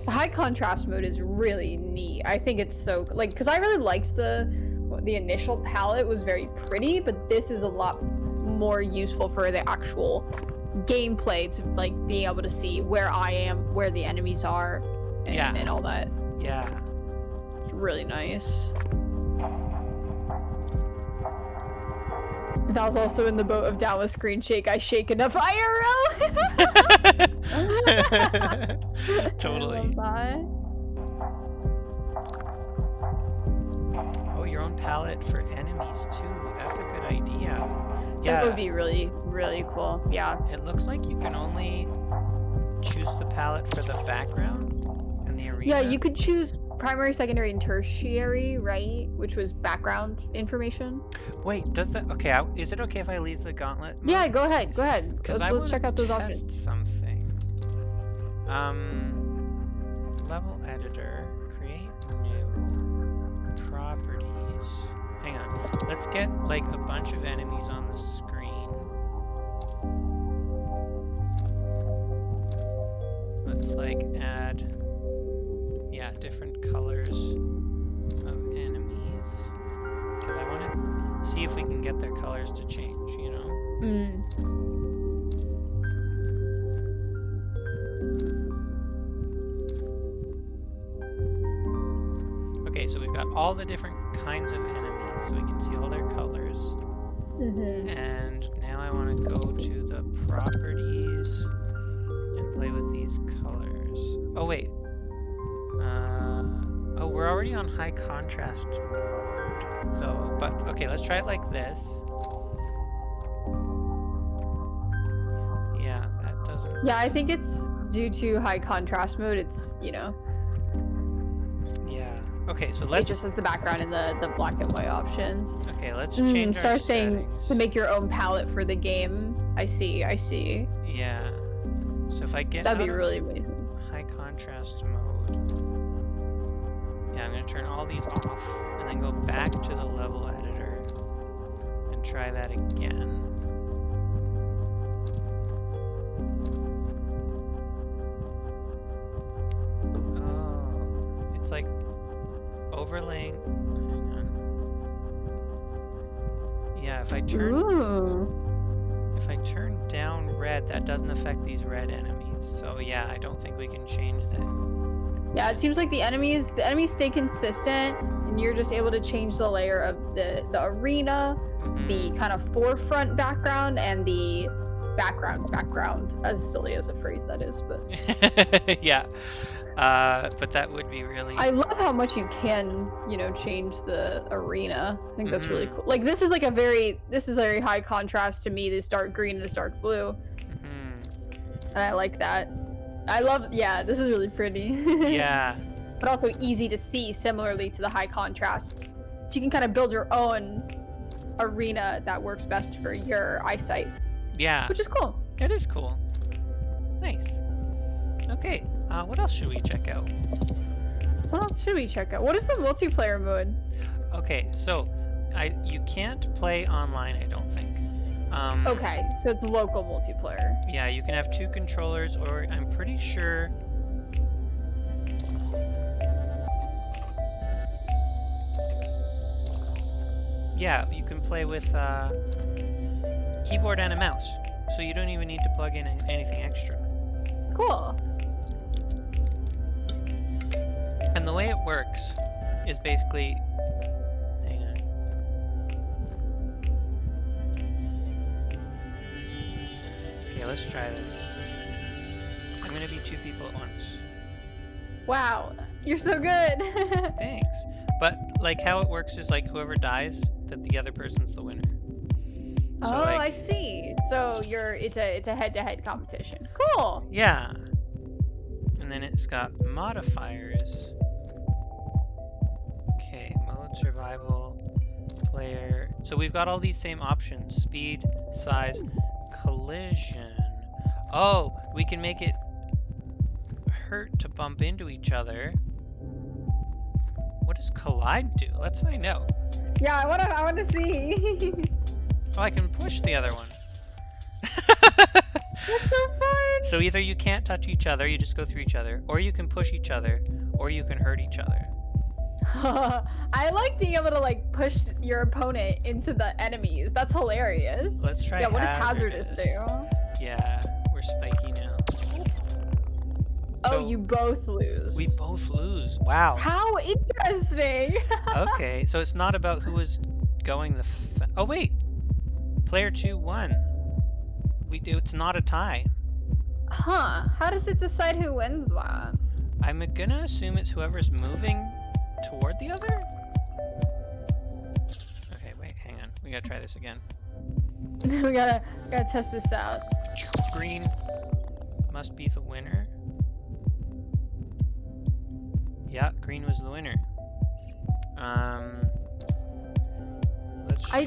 The high contrast mode is really neat. I think it's so like because I really liked the initial palette was very pretty, but this is a lot more useful for the actual gameplay to like being able to see where I am, where the enemies are, and all that. Yeah. It's really nice. If I was also in the boat of down with screen shake, I shake enough IRL. Totally. I love that. Oh, your own palette for enemies too. That's a good idea. Yeah. That would be really, really cool. Yeah. It looks like you can only choose the palette for the background and the arena. Yeah, you could choose primary, secondary, and tertiary, right? Which was background information. Wait, does that... Okay, is it okay if I leave the gauntlet mode? Yeah, go ahead. Go ahead. Let's check out those options. Something. Level editor. Create new. Properties. Hang on. Let's get, like, a bunch of enemies on the screen. Let's, like, add... Yeah, different colors of enemies. Because I want to see if we can get their colors to change, you know? Okay, so we've got all the different kinds of enemies, so we can see all their colors. And now I want to go to the properties and play with these colors. Oh, wait. Oh, we're already on high contrast mode. So, but, okay, let's try it like this. Yeah, that doesn't... Yeah, I think it's due to high contrast mode. It's, you know... Yeah. Okay, so let's... It just has the background and the black and white options. Okay, let's change our settings. To make your own palette for the game. I see. Yeah. So if I get That'd be really amazing. High contrast mode... Yeah, I'm going to turn all these off, and then go back to the level editor, and try that again. Oh, it's like overlaying... Hang on. Yeah, if I turn down red, that doesn't affect these red enemies, so yeah, I don't think we can change that. Yeah, it seems like the enemies stay consistent, and you're just able to change the layer of the arena, the kind of forefront background, and the background. As silly as a phrase that is, but yeah, but that would be really... I love how much you can, you know, change the arena. I think that's really cool. Like this is very high contrast to me. This dark green and this dark blue, and I like that. Yeah, this is really pretty. Yeah. But also easy to see, similarly to the high contrast. So you can kind of build your own arena that works best for your eyesight. Yeah. Which is cool. It is cool. Nice. Okay, what else should we check out? What else should we check out? What is the multiplayer mode? Okay, so you can't play online, I don't think. Okay, so it's local multiplayer. Yeah, you can have 2 controllers, or I'm pretty sure. Yeah, you can play with keyboard and a mouse, so you don't even need to plug in anything extra. Cool. And the way it works is basically, hang on. Okay, let's try this. I'm gonna be 2 people at once. Wow, you're so good. Thanks. But like how it works is like whoever dies, that the other person's the winner. So, oh, like, I see. So it's a head-to-head competition. Cool. yeah. And then it's got modifiers. Okay, mode, survival, player. So we've got all these same options: speed, size, collision. Oh, we can make it hurt to bump into each other. What does collide do? Let's find out. Yeah, I wanna see. Oh, I can push the other one. That's so fun. So either you can't touch each other, you just go through each other, or you can push each other, or you can hurt each other. I like being able to like push your opponent into the enemies. That's hilarious. Let's try. Yeah, what does hazardous do? Yeah, we're spiky now. Oh, So you both lose. we both lose. Wow. How interesting. Okay, so it's not about who was going the. Oh wait, player 2 won. It's not a tie. Huh? How does it decide who wins that? I'm gonna assume it's whoever's moving toward the other. Okay, wait, hang on. We gotta try this again. we gotta test this out. Green must be the winner. Yeah, green was the winner. Let's try.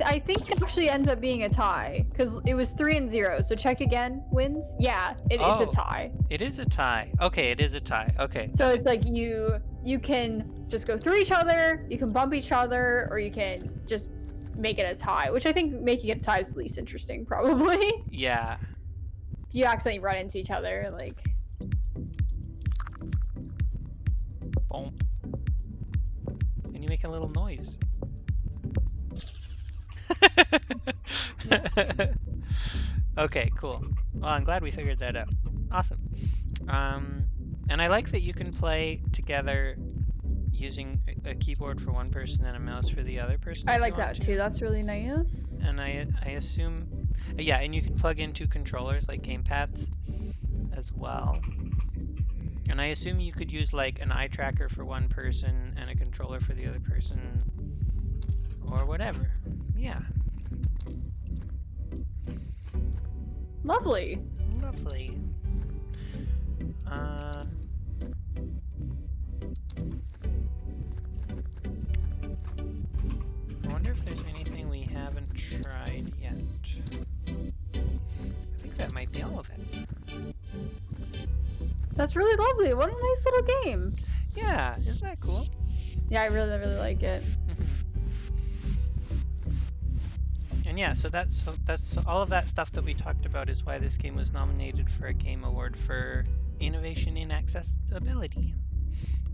I think it actually ends up being a tie because it was 3 and 0. So check again. Wins? Yeah, it's a tie. It is a tie. Okay, it is a tie. Okay. So it's like you can just go through each other, you can bump each other, or you can just make it a tie. Which I think making it a tie is the least interesting, probably. Yeah. If you accidentally run into each other, like. Boom. And you make a little noise. Okay, cool. Well, I'm glad we figured that out. Awesome. And I like that you can play together using a keyboard for one person and a mouse for the other person. I like that too. That's really nice. And I assume, yeah, and you can plug in 2 controllers like gamepads as well. And I assume you could use like an eye tracker for one person and a controller for the other person, or whatever. Yeah. Lovely. Lovely. I wonder if there's anything we haven't tried yet. I think that might be all of it. That's really lovely. What a nice little game. Yeah, isn't that cool? Yeah, I really, really like it. And yeah, so that's all of that stuff that we talked about is why this game was nominated for a Game Award for Innovation in Accessibility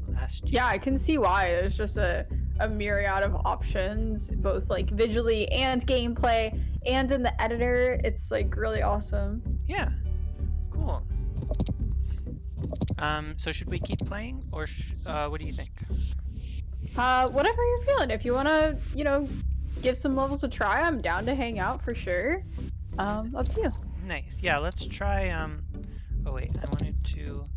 last year. Yeah, I can see why. There's just a myriad of options, both like visually and gameplay, and in the editor. It's like really awesome. Yeah, cool. So should we keep playing, or what do you think? Whatever you're feeling. If you want to, give some levels a try, I'm down to hang out for sure. Up to you. Nice. Yeah, let's try. Oh wait, I wanted to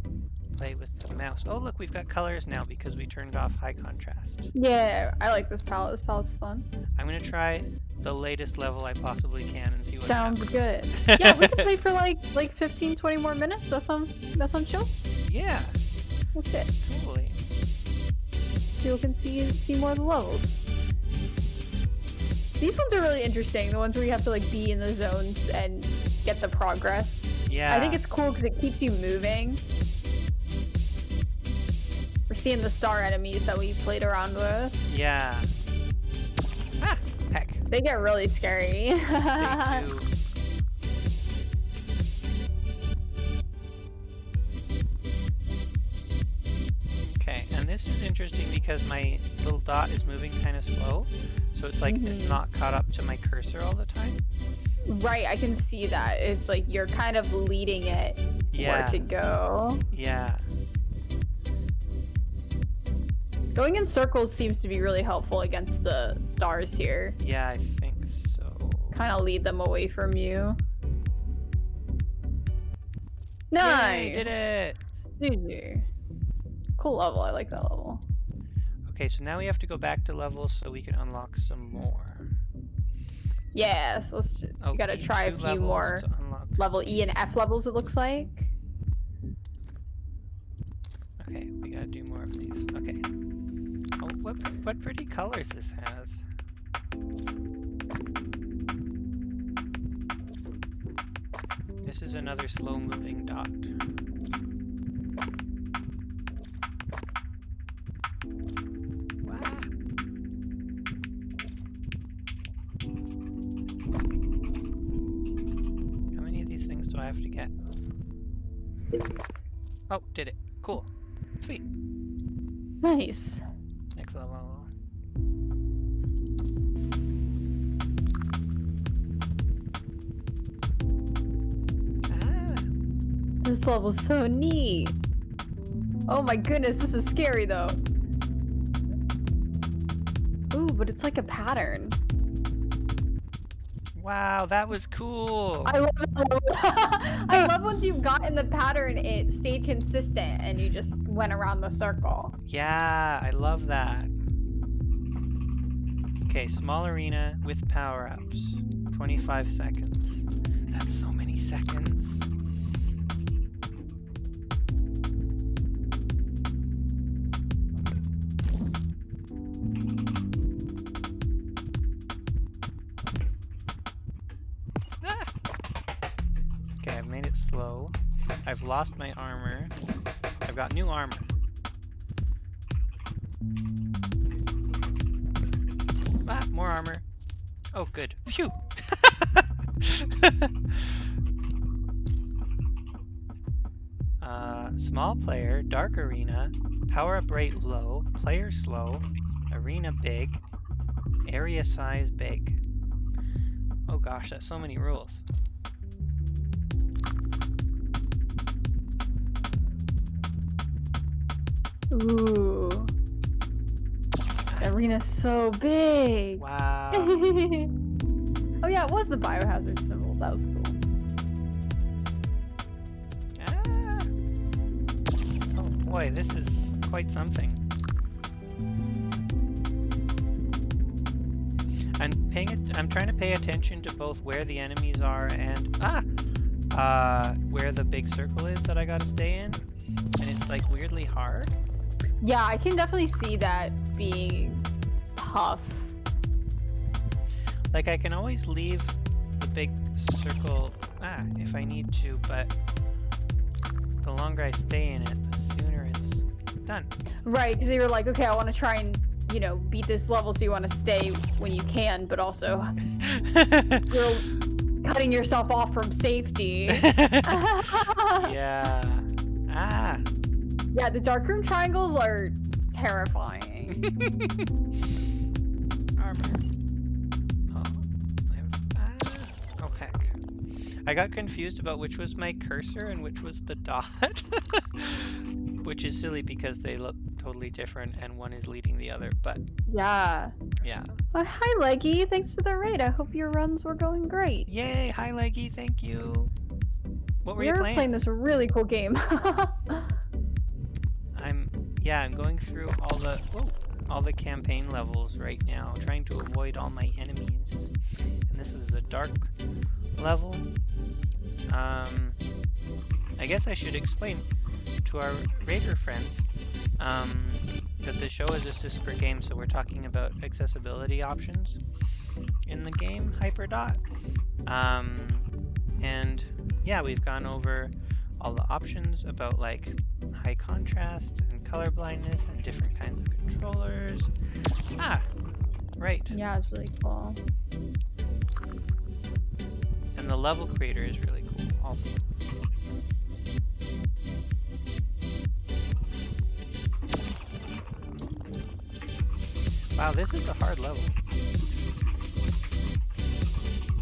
play with the mouse. Oh look, we've got colors now because we turned off high contrast. Yeah, I like this palette. This palette's fun. I'm gonna try the latest level I possibly can and see what Sounds happens. good. Yeah, we can play for like 15, 20 more minutes. That sounds chill. Yeah. That's it. Totally. People can see more of the levels. These ones are really interesting. The ones where you have to like be in the zones and get the progress. Yeah. I think it's cool because it keeps you moving. For seeing the star enemies that we played around with. Yeah. Ah, heck. They get really scary. They do. Okay, and this is interesting because my little dot is moving kind of slow, so it's like it's not caught up to my cursor all the time. Right, I can see that. It's like you're kind of leading it where to go. Yeah. Going in circles seems to be really helpful against the stars here. Yeah, I think so. Kind of lead them away from you. Nice! Yay, did it! GG. Cool level, I like that level. Okay, so now we have to go back to levels so we can unlock some more. Yeah, so let's just, we gotta try a few more level E and F levels, it looks like. Okay, we gotta do more of these. Okay. Oh, what pretty colors this has. This is another slow-moving dot. Wow. How many of these things do I have to get? Oh, did it. Cool. Sweet. Nice. Next level. Ah! This level's so neat. Oh my goodness, this is scary though. Ooh, but it's like a pattern. Wow, that was cool. I love it. I love once you've gotten the pattern, it stayed consistent and you just went around the circle. Yeah, I love that. Okay, small arena with power-ups. 25 seconds. That's so many seconds. Ah! Okay, I've made it slow. I've lost my armor. I've got new armor. Ah, more armor. Oh, good. Phew! Small player, dark arena, power up rate low, player slow, arena big, area size big. Oh gosh, that's so many rules. Ooh. The arena's so big. Wow. Oh yeah, it was the biohazard symbol. That was cool. Ah. Oh boy, this is quite something. I'm trying to pay attention to both where the enemies are and where the big circle is that I gotta stay in, and it's like weirdly hard. Yeah, I can definitely see that being tough. Like I can always leave the big circle if I need to, but the longer I stay in it, the sooner it's done. Right, because you were like, okay, I want to try and, you know, beat this level, so you want to stay when you can, but also you're cutting yourself off from safety. Yeah. Ah. Yeah, the darkroom triangles are terrifying. Armor. Oh, heck. I got confused about which was my cursor and which was the dot. Which is silly because they look totally different and one is leading the other, but... Yeah. Yeah. Hi, Leggy. Thanks for the raid. I hope your runs were going great. Yay! Hi, Leggy. Thank you. What were you playing? We're playing this really cool game. I'm going through all the campaign levels right now, trying to avoid all my enemies. And this is a dark level. I guess I should explain to our raider friends that the show is a CISPR game, so we're talking about accessibility options in the game HyperDot. And yeah, we've gone over all the options about like high contrast and color blindness and different kinds of controllers. Ah, right. Yeah, it's really cool. And the level creator is really cool also. Wow, this is a hard level.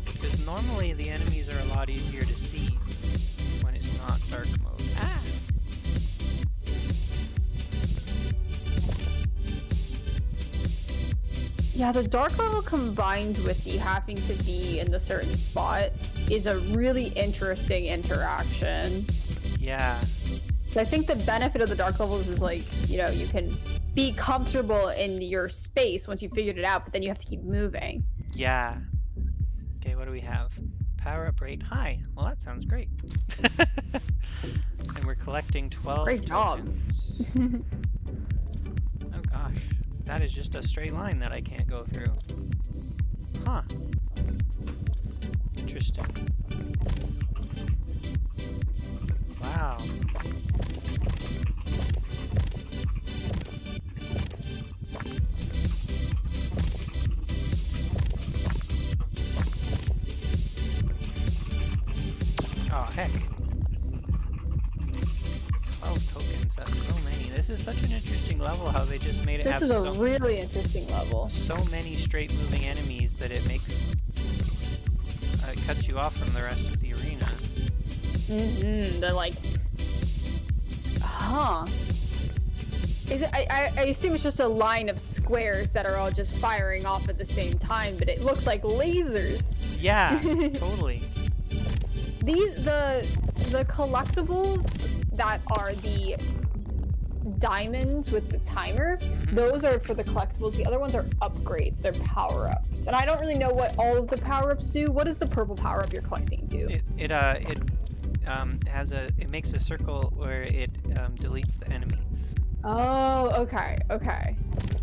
Because normally the enemies are a lot easier to see when it's not dark mode. Ah! Yeah, the dark level combined with the having to be in the certain spot is a really interesting interaction. Yeah. So I think the benefit of the dark levels is like, you know, you can be comfortable in your space once you figured it out, but then you have to keep moving. Yeah. Okay, what do we have? Power up rate high. Well, that sounds great. And we're collecting 12 Great job. tokens. Oh gosh. That is just a straight line that I can't go through. Huh. Interesting. Wow. Oh, heck. 12 tokens, that's so many. This is such an interesting level how they just made it have This is a really interesting level. so many straight moving enemies that it makes it cuts you off from the rest of the arena. They're like, huh. Is it, I assume it's just a line of squares that are all just firing off at the same time, but it looks like lasers. Yeah, totally. The collectibles that are the diamonds with the timer, those are for the collectibles. The other ones are upgrades. They're power-ups. And I don't really know what all of the power-ups do. What does the purple power-up you're collecting do? It makes a circle where it deletes the enemies. Oh, okay.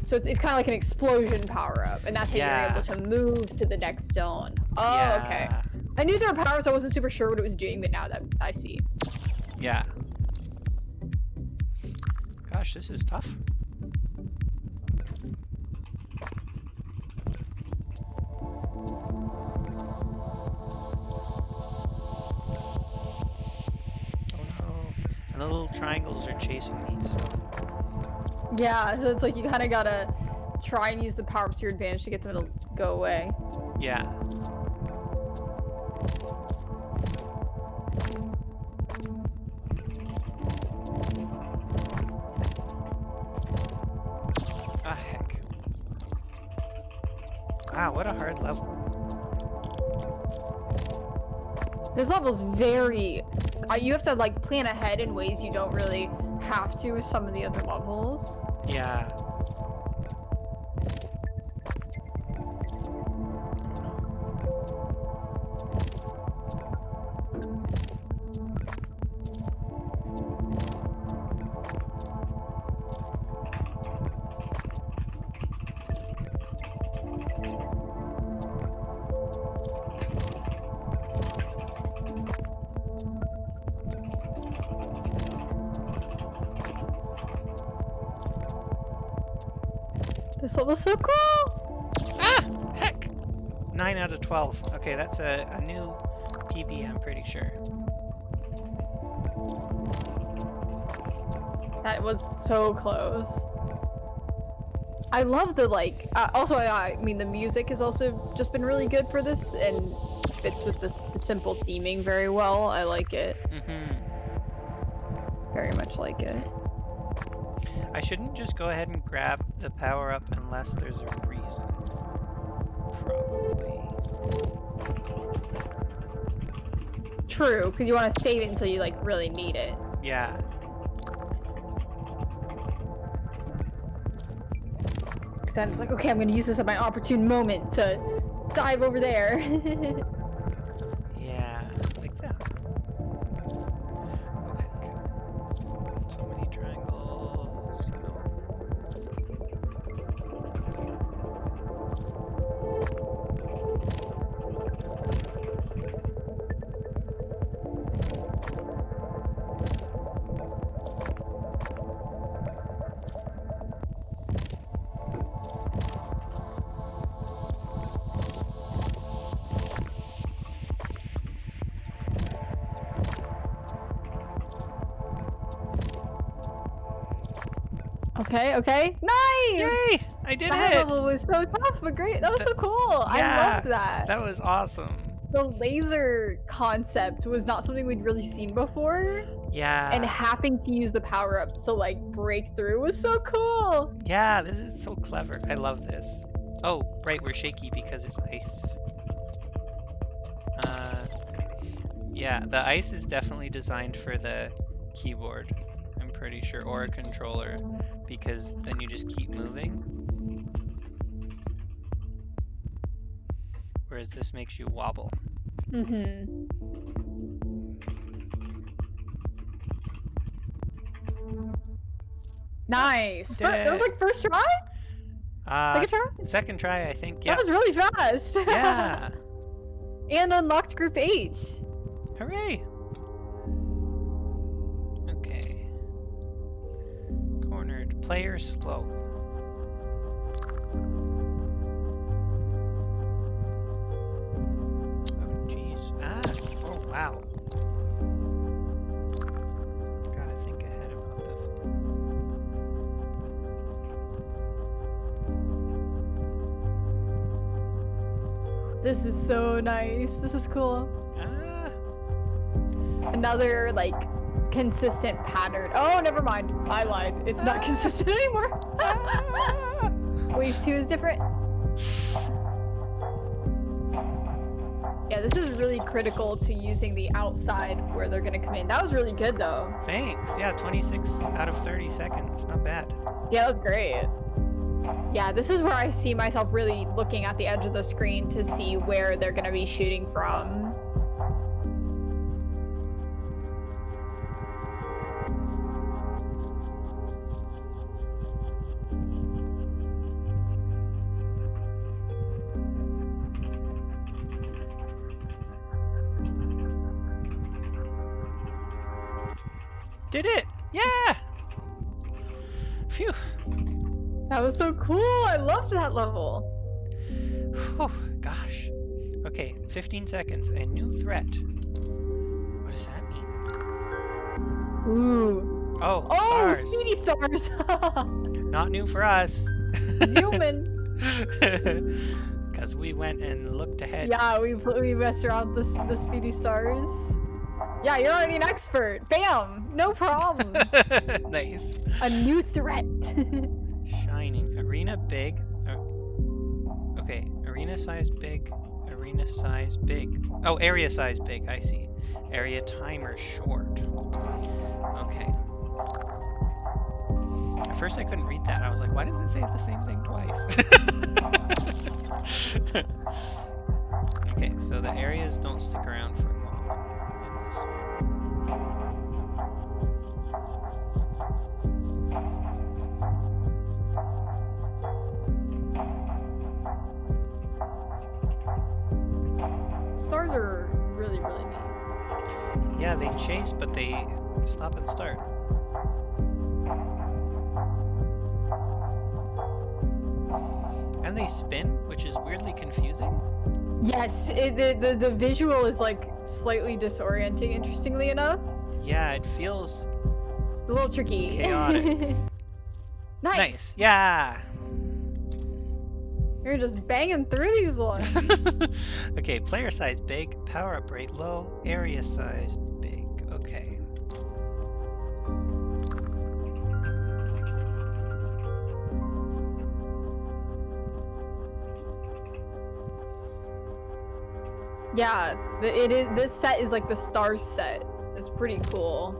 So it's kind of like an explosion power-up, and that's how you're able to move to the next zone. Oh, okay. I knew there were powers, I wasn't super sure what it was doing, but now that I see. Yeah. Gosh, this is tough. Oh no. And the little triangles are chasing me, so. Yeah, so it's like you kind of gotta try and use the power-ups to your advantage to get them to go away. Yeah. Ah, heck. Wow, what a hard level. This level's very... you have to, like, plan ahead in ways you don't really have to with some of the other levels. Yeah. This level's so cool! Ah! Heck! 9 out of 12. Okay, that's a new PB, I'm pretty sure. That was so close. I love the, like... also, I mean, the music has also just been really good for this, and fits with the simple theming very well. I like it. Very much like it. I shouldn't just go ahead and grab the power-up unless there's a reason. Probably. True, because you want to save it until you, like, really need it. Yeah. Because then it's like, okay, I'm going to use this at my opportune moment to dive over there. Yeah, like that. Oh, heck. So many triangles. Okay. Nice! Yay! I did That it! level was so tough, but great. That was so cool. I Yeah, loved that. that was awesome. The laser concept was not something we'd really seen before. Yeah. And having to use the power-ups to like break through was so cool. Yeah, this is so clever. I love this. Oh, right, we're shaky because it's ice. Yeah, the ice is definitely designed for the keyboard, I'm pretty sure, or a controller, because then you just keep moving. Whereas this makes you wobble. Mm-hmm. Nice. That was like first try? Second try? Second try, I think. Yeah. That was really fast. Yeah. And unlocked group H. Hooray! Okay. Cornered. Player slow. Oh, jeez. Ah. Oh, wow. Gotta think ahead about this. This is so nice. This is cool. Another like consistent pattern. Oh, never mind. I lied. It's not consistent anymore. Wave 2 is different. Yeah, this is really critical to using the outside where they're gonna come in. That was really good though. Thanks. Yeah, 26 out of 30 seconds. Not bad. Yeah, that was great. Yeah, this is where I see myself really looking at the edge of the screen to see where they're gonna be shooting from. Did it! Yeah! Phew. That was so cool. I loved that level. Whew, gosh. Okay, 15 seconds. A new threat. What does that mean? Ooh. Oh, Oh, stars. speedy stars. Not new for us. Human. Because we went and looked ahead. Yeah, we messed around with the speedy stars. Yeah, you're already an expert. Bam! No problem. Nice. A new threat. Shining. Arena big. Okay. Arena size big. Arena size big. Oh, area size big. I see. Area timer short. Okay. At first I couldn't read that. I was like, why does it say the same thing twice? Okay, so the areas don't stick around for long in this one. Stars are really, really neat. Yeah, they chase, but they stop and start. And they spin, which is weirdly confusing. Yes, the visual is like slightly disorienting, interestingly enough. Yeah, it feels It's a little tricky. chaotic. Nice. Yeah. You're just banging through these ones. Okay, player size big, power up rate low, area size big. Okay. Yeah, it is. This set is like the stars set. It's pretty cool.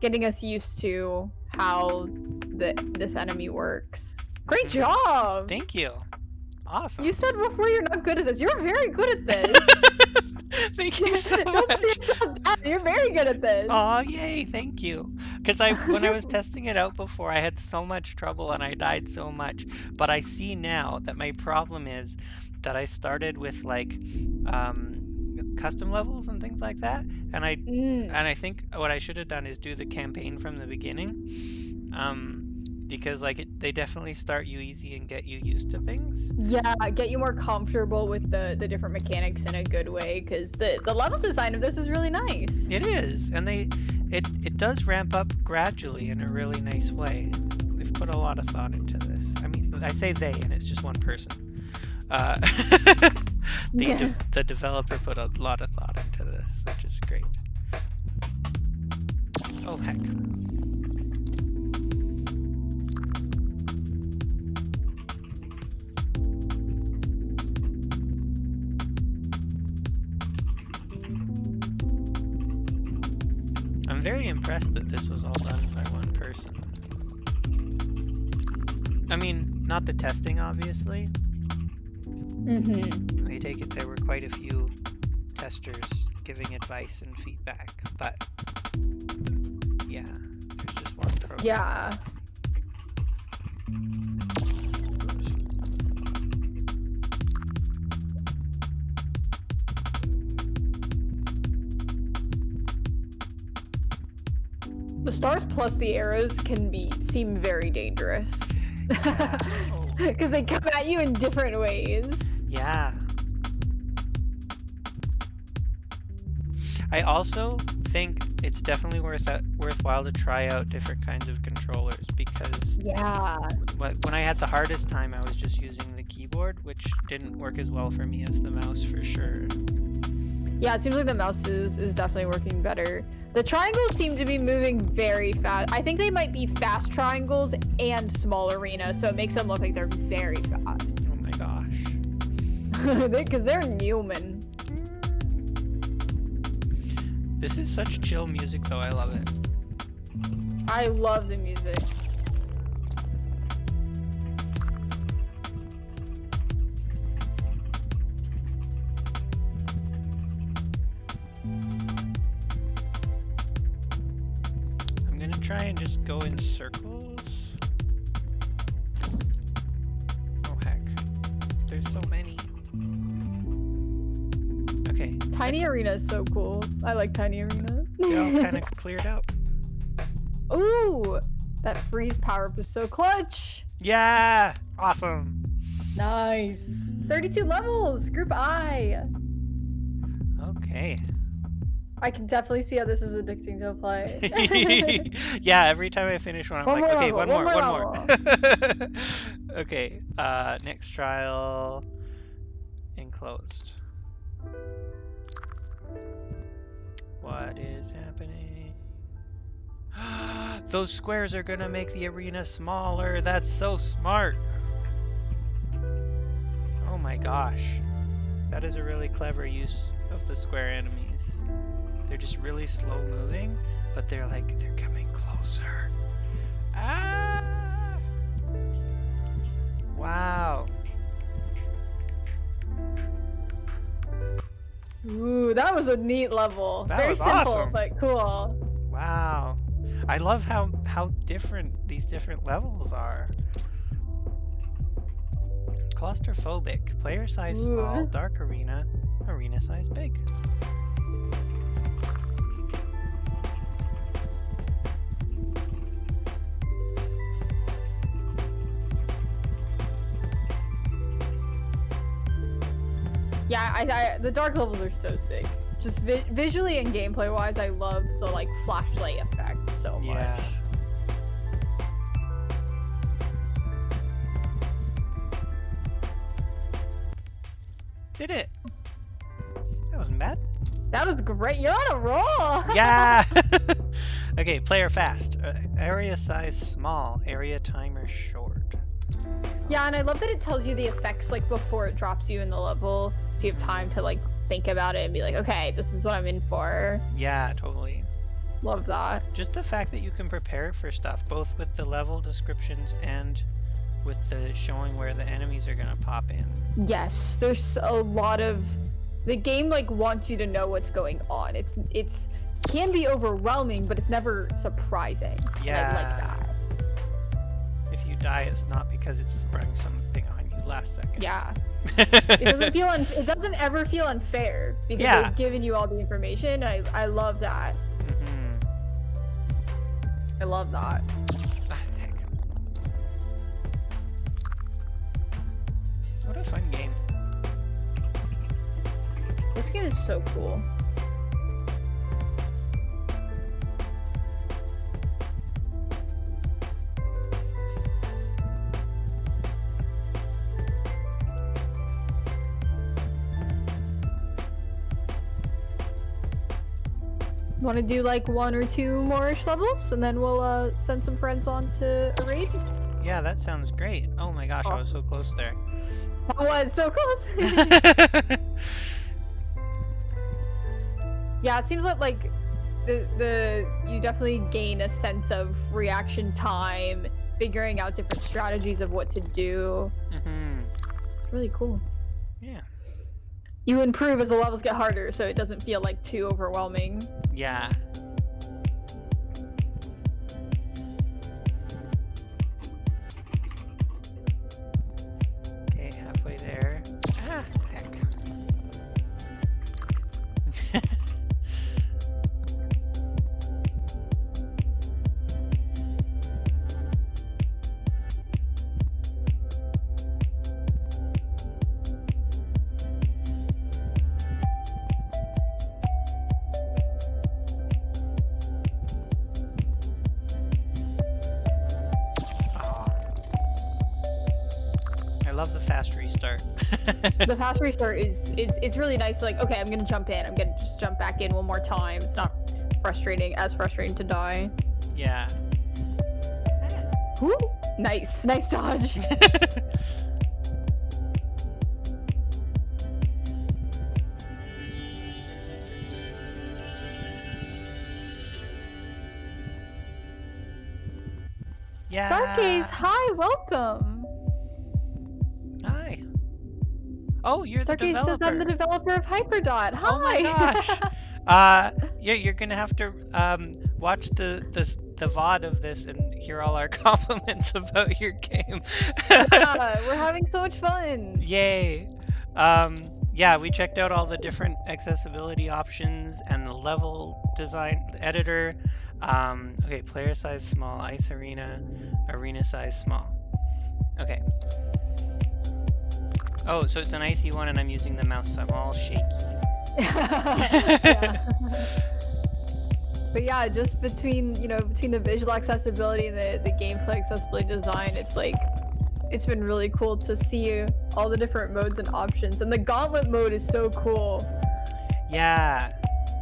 Getting us used to how this enemy works. Great job! Thank you. Awesome. You said before you're not good at this. You're very good at this. Thank you so Don't put much. yourself down. You're very good at this. Oh, yay, thank you. Because when I was testing it out before, I had so much trouble and I died so much. But I see now that my problem is that I started with like custom levels and things like that. And I think what I should have done is do the campaign from the beginning. Because like they definitely start you easy and get you used to things. Yeah, get you more comfortable with the different mechanics in a good way, because the level design of this is really nice. It is, and it does ramp up gradually in a really nice way. They've put a lot of thought into this. I mean, I say they, and it's just one person. The developer put a lot of thought into this, which is great. Oh, heck. I'm very impressed that this was all done by one person. I mean, not the testing, obviously. I take it there were quite a few testers giving advice and feedback, but yeah, there's just one program. Yeah. The stars plus the arrows can seem very dangerous. Because they come at you in different ways. Yeah. I also think it's definitely worthwhile to try out different kinds of controllers, because when I had the hardest time, I was just using the keyboard, which didn't work as well for me as the mouse for sure. Yeah, it seems like the mouse is definitely working better. The triangles seem to be moving very fast. I think they might be fast triangles and small arena, so it makes them look like they're very fast. Oh my gosh. Because they're human. This is such chill music, though. I love it. I love the music. Try and just go in circles. Oh heck, there's so many. Okay. Tiny arena is so cool. I like tiny arena. They all kind of cleared out. Ooh, that freeze power up is so clutch. Yeah, awesome. Nice. 32 levels, group I. Okay. I can definitely see how this is addicting to play. Yeah, every time I finish one, I'm like, okay, one more. Okay, next trial, enclosed. What is happening? Those squares are gonna make the arena smaller. That's so smart. Oh my gosh. That is a really clever use of the square enemies. They're just really slow moving, but they're coming closer. Ah! Wow. Ooh, that was a neat level. That Very was simple, awesome. but cool. Wow. I love how different these different levels are. Claustrophobic. Player size small, dark arena, arena size big. Yeah, the dark levels are so sick. Just visually and gameplay wise, I loved the flashlight effect so much. Did it. That wasn't bad. That was great. You're on a roll. Yeah. Okay, player fast. Area size small. Area timer short. Yeah, and I love that it tells you the effects before it drops you in the level, so you have time to think about it and be like, okay, this is what I'm in for. Yeah, totally. Love that. Just the fact that you can prepare for stuff, both with the level descriptions and with the showing where the enemies are gonna pop in. Yes, there's a lot of the game wants you to know what's going on. It's can be overwhelming, but it's never surprising. Yeah. And I like that. If you die, it's not because it sprung something on you last second. Yeah. It doesn't ever feel unfair because they've given you all the information. I love that. I love that. Heck. What a fun game. This game is so cool. Want to do like 1 or 2 more-ish levels, and then we'll send some friends on to a raid? Yeah, that sounds great. Oh my gosh, I was so close there. I was so close. Yeah, it seems like you definitely gain a sense of reaction time, figuring out different strategies of what to do. It's really cool. Yeah. You improve as the levels get harder, so it doesn't feel like too overwhelming. Yeah. Okay, halfway there. Ah, heck. I love the fast restart. The fast restart it's really nice. Like, okay, I'm gonna jump in. I'm gonna just jump back in one more time. It's not as frustrating to die. Yeah. Woo! Nice dodge. Yeah. Darkaze, hi, welcome. Hi. Oh, you're the Darkaze developer. says I'm the developer of HyperDot. Hi. Oh my gosh. Yeah, you're gonna have to watch the VOD of this and hear all our compliments about your game. Yeah, we're having so much fun. Yay. Yeah, we checked out all the different accessibility options and the level design editor. Okay, player size small, ice arena, arena size small. Okay. Oh, so it's an icy one and I'm using the mouse, so I'm all shaky. Yeah. But yeah, just between the visual accessibility and the gameplay accessibility design, it's been really cool to see all the different modes and options. And the gauntlet mode is so cool. Yeah.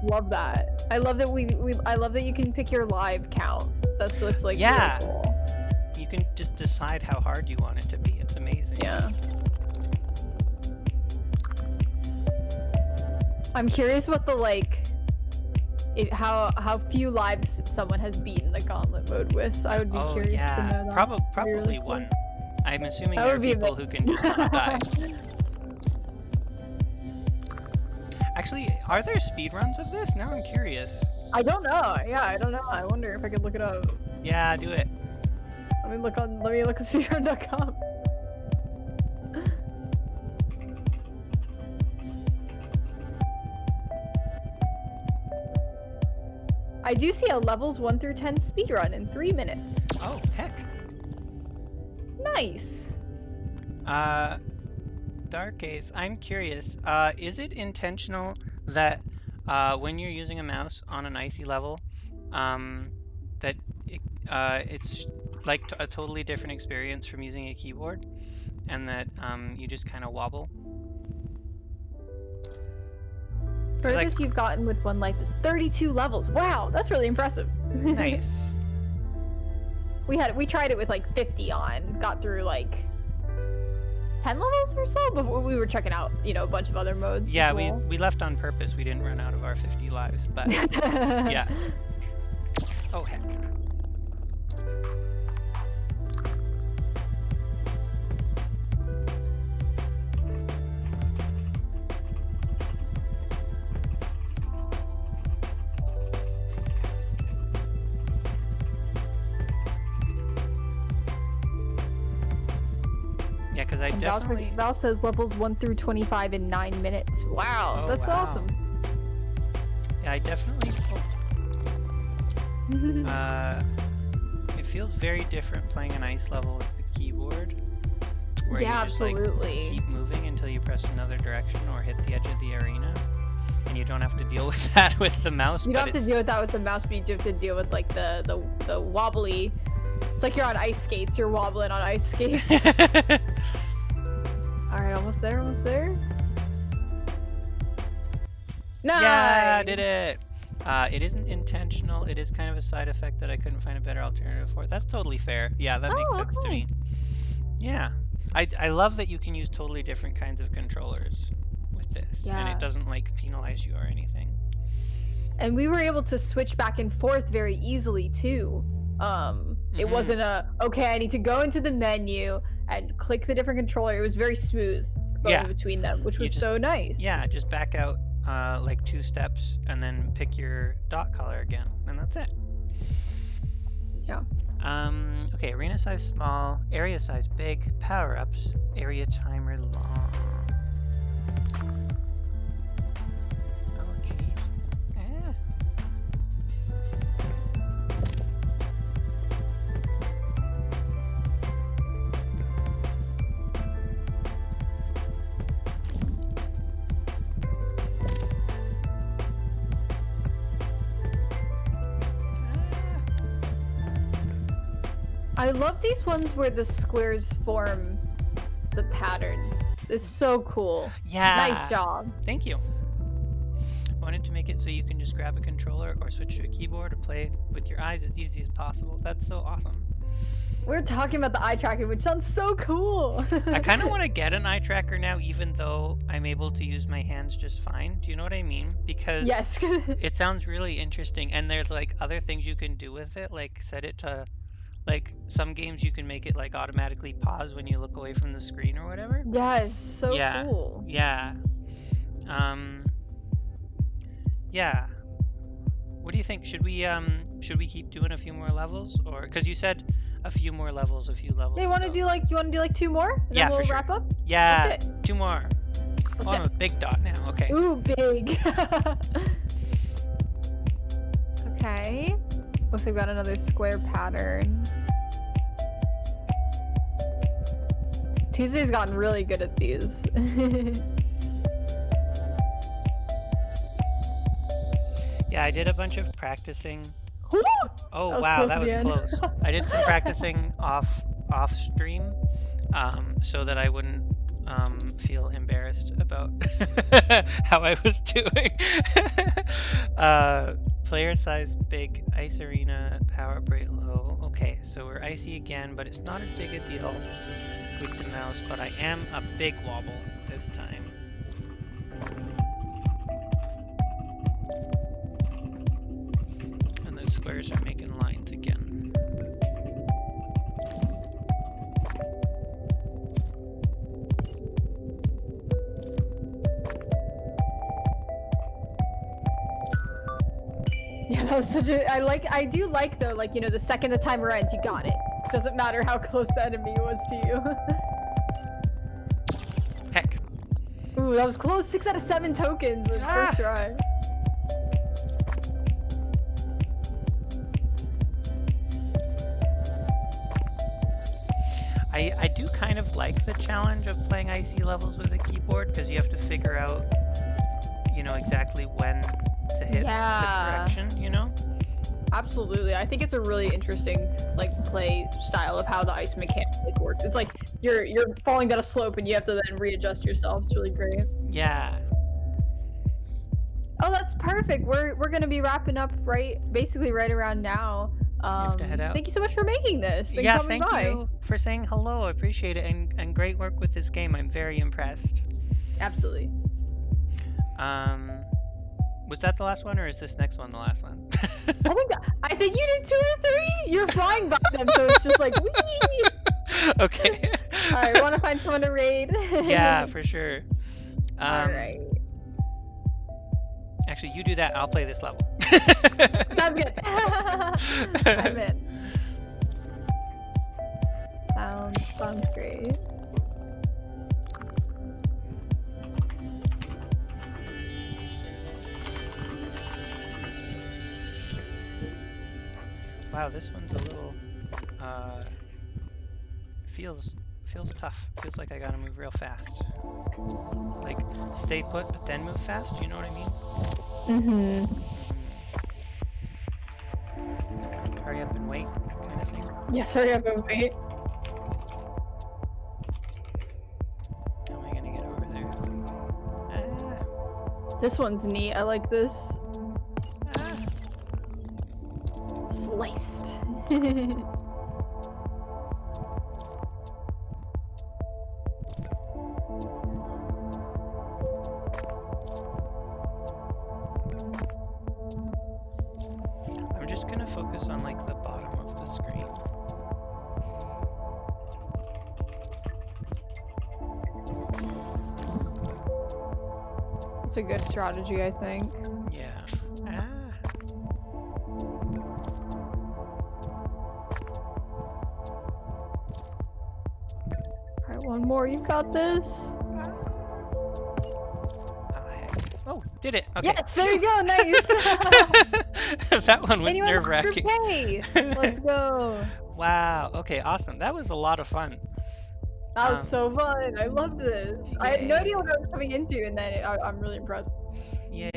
Love that. I love that I love that you can pick your live count. That's just like really cool. You can just decide how hard you want it to be. It's amazing. Yeah. I'm curious what how few lives someone has beaten the gauntlet mode with. I would be curious to know that. Probably really one. I'm assuming that there are people who can just not die. Actually, are there speedruns of this? Now I'm curious. I don't know. Yeah, I don't know. I wonder if I could look it up. Yeah, do it. Let me look at speedrun.com. I do see a levels 1 through 10 speedrun in 3 minutes. Oh, heck. Nice. Darkaze, I'm curious. Is it intentional that when you're using a mouse on an icy level, that it's like a totally different experience from using a keyboard, and that you just kind of wobble? Furthest you've gotten with one life is 32 levels. Wow, that's really impressive. Nice. We tried it with like 50 on, got through like 10 levels or so before we were checking out, a bunch of other modes. Yeah, we left on purpose. We didn't run out of our 50 lives, but yeah. Oh heck. Yeah, because I definitely... Val says levels 1 through 25 in 9 minutes. Wow, Oh, that's wow. awesome. Yeah, I definitely... it feels very different playing an ice level with the keyboard. Where Yeah, you just absolutely. like keep moving until you press another direction or hit the edge of the arena. And you don't have to deal with that with the mouse. You don't have to deal with that with the mouse, but you do have to deal with like the wobbly. It's like you're on ice skates. You're wobbling on ice skates. All right, almost there. Nice. Yeah, I did it. It isn't intentional. It is kind of a side effect that I couldn't find a better alternative for. That's totally fair. Yeah, that makes sense to me. Yeah. I love that you can use totally different kinds of controllers with this. And it doesn't like penalize you or anything. And we were able to switch back and forth very easily too. It wasn't okay, I need to go into the menu and click the different controller. It was very smooth going between them, which was so nice. Yeah, just back out like 2 steps and then pick your dot color again, and that's it. Yeah. Okay, arena size small, area size big, power-ups, area timer long. Oh, geez. I love these ones where the squares form the patterns. It's so cool. Yeah. Nice job. Thank you. I wanted to make it so you can just grab a controller or switch to a keyboard or play with your eyes as easy as possible. That's so awesome. We're talking about the eye tracking, which sounds so cool. I kind of want to get an eye tracker now, even though I'm able to use my hands just fine. Do you know what I mean? Because yes. It sounds really interesting, and there's like other things you can do with it, like set it to, like some games you can make it like automatically pause when you look away from the screen or whatever. Yeah, it's so cool. Yeah. Yeah. What do you think? Should we keep doing a few more levels, or because you said a few more levels, a few levels. Hey, you want to do like 2 more? And yeah, then we'll for sure. wrap up. Yeah, That's it. 2 more. Oh, I'm a big dot now. Okay. Ooh, big. Okay. Looks like we got another square pattern. Tuesday's gotten really good at these. Yeah, I did a bunch of practicing. Ooh! Oh wow, that was close. I did some practicing off stream, so that I wouldn't feel embarrassed about how I was doing. Player size big, ice arena, power rate low. Okay, so we're icy again, but it's not as big a deal with the mouse, but I am a big wobble this time. And the squares are making lines again. Yeah, that was such a. I do like though, like, you know, the second the timer ends, you got it. Doesn't matter how close the enemy was to you. Heck. Ooh, that was close. 6 out of 7 tokens in first try. I do kind of like the challenge of playing icy levels with a keyboard, because you have to figure out, you know, exactly when to hit the direction, you know? Absolutely. I think it's a really interesting like play style of how the ice mechanic works. It's like you're falling down a slope and you have to then readjust yourself. It's really great. Yeah. Oh, that's perfect. We're gonna be wrapping up basically right around now. You have to head out. Thank you so much for making this. And yeah, coming thank by. you for saying hello. I appreciate it, and great work with this game. I'm very impressed. Absolutely. Was that the last one, or is this next one the last one? Oh my god! I think you did 2 or 3. You're flying by them, so it's just like whee! Okay. All right, want to find someone to raid? Yeah, for sure. All right. Actually, you do that. I'll play this level. Sounds good. I'm in. Sounds great. Wow, this one's a little feels tough. Feels like I gotta move real fast. Like stay put but then move fast, you know what I mean? Hurry up and wait kind of thing. Yes, hurry up and wait. How am I gonna get over there? This one's neat. I like this. Sliced. I'm just gonna focus on like the bottom of the screen. It's a good strategy, I think. Yeah. Ah. Alright, one more. You got this. Oh, heck. Oh, did it. Okay. Yes, there you go. Nice. That one was Anyone nerve-wracking. Let's go. Wow. Okay, awesome. That was a lot of fun. That was so fun. I loved this. I had no Yay. idea what I was coming into, and then I'm really impressed. Yay.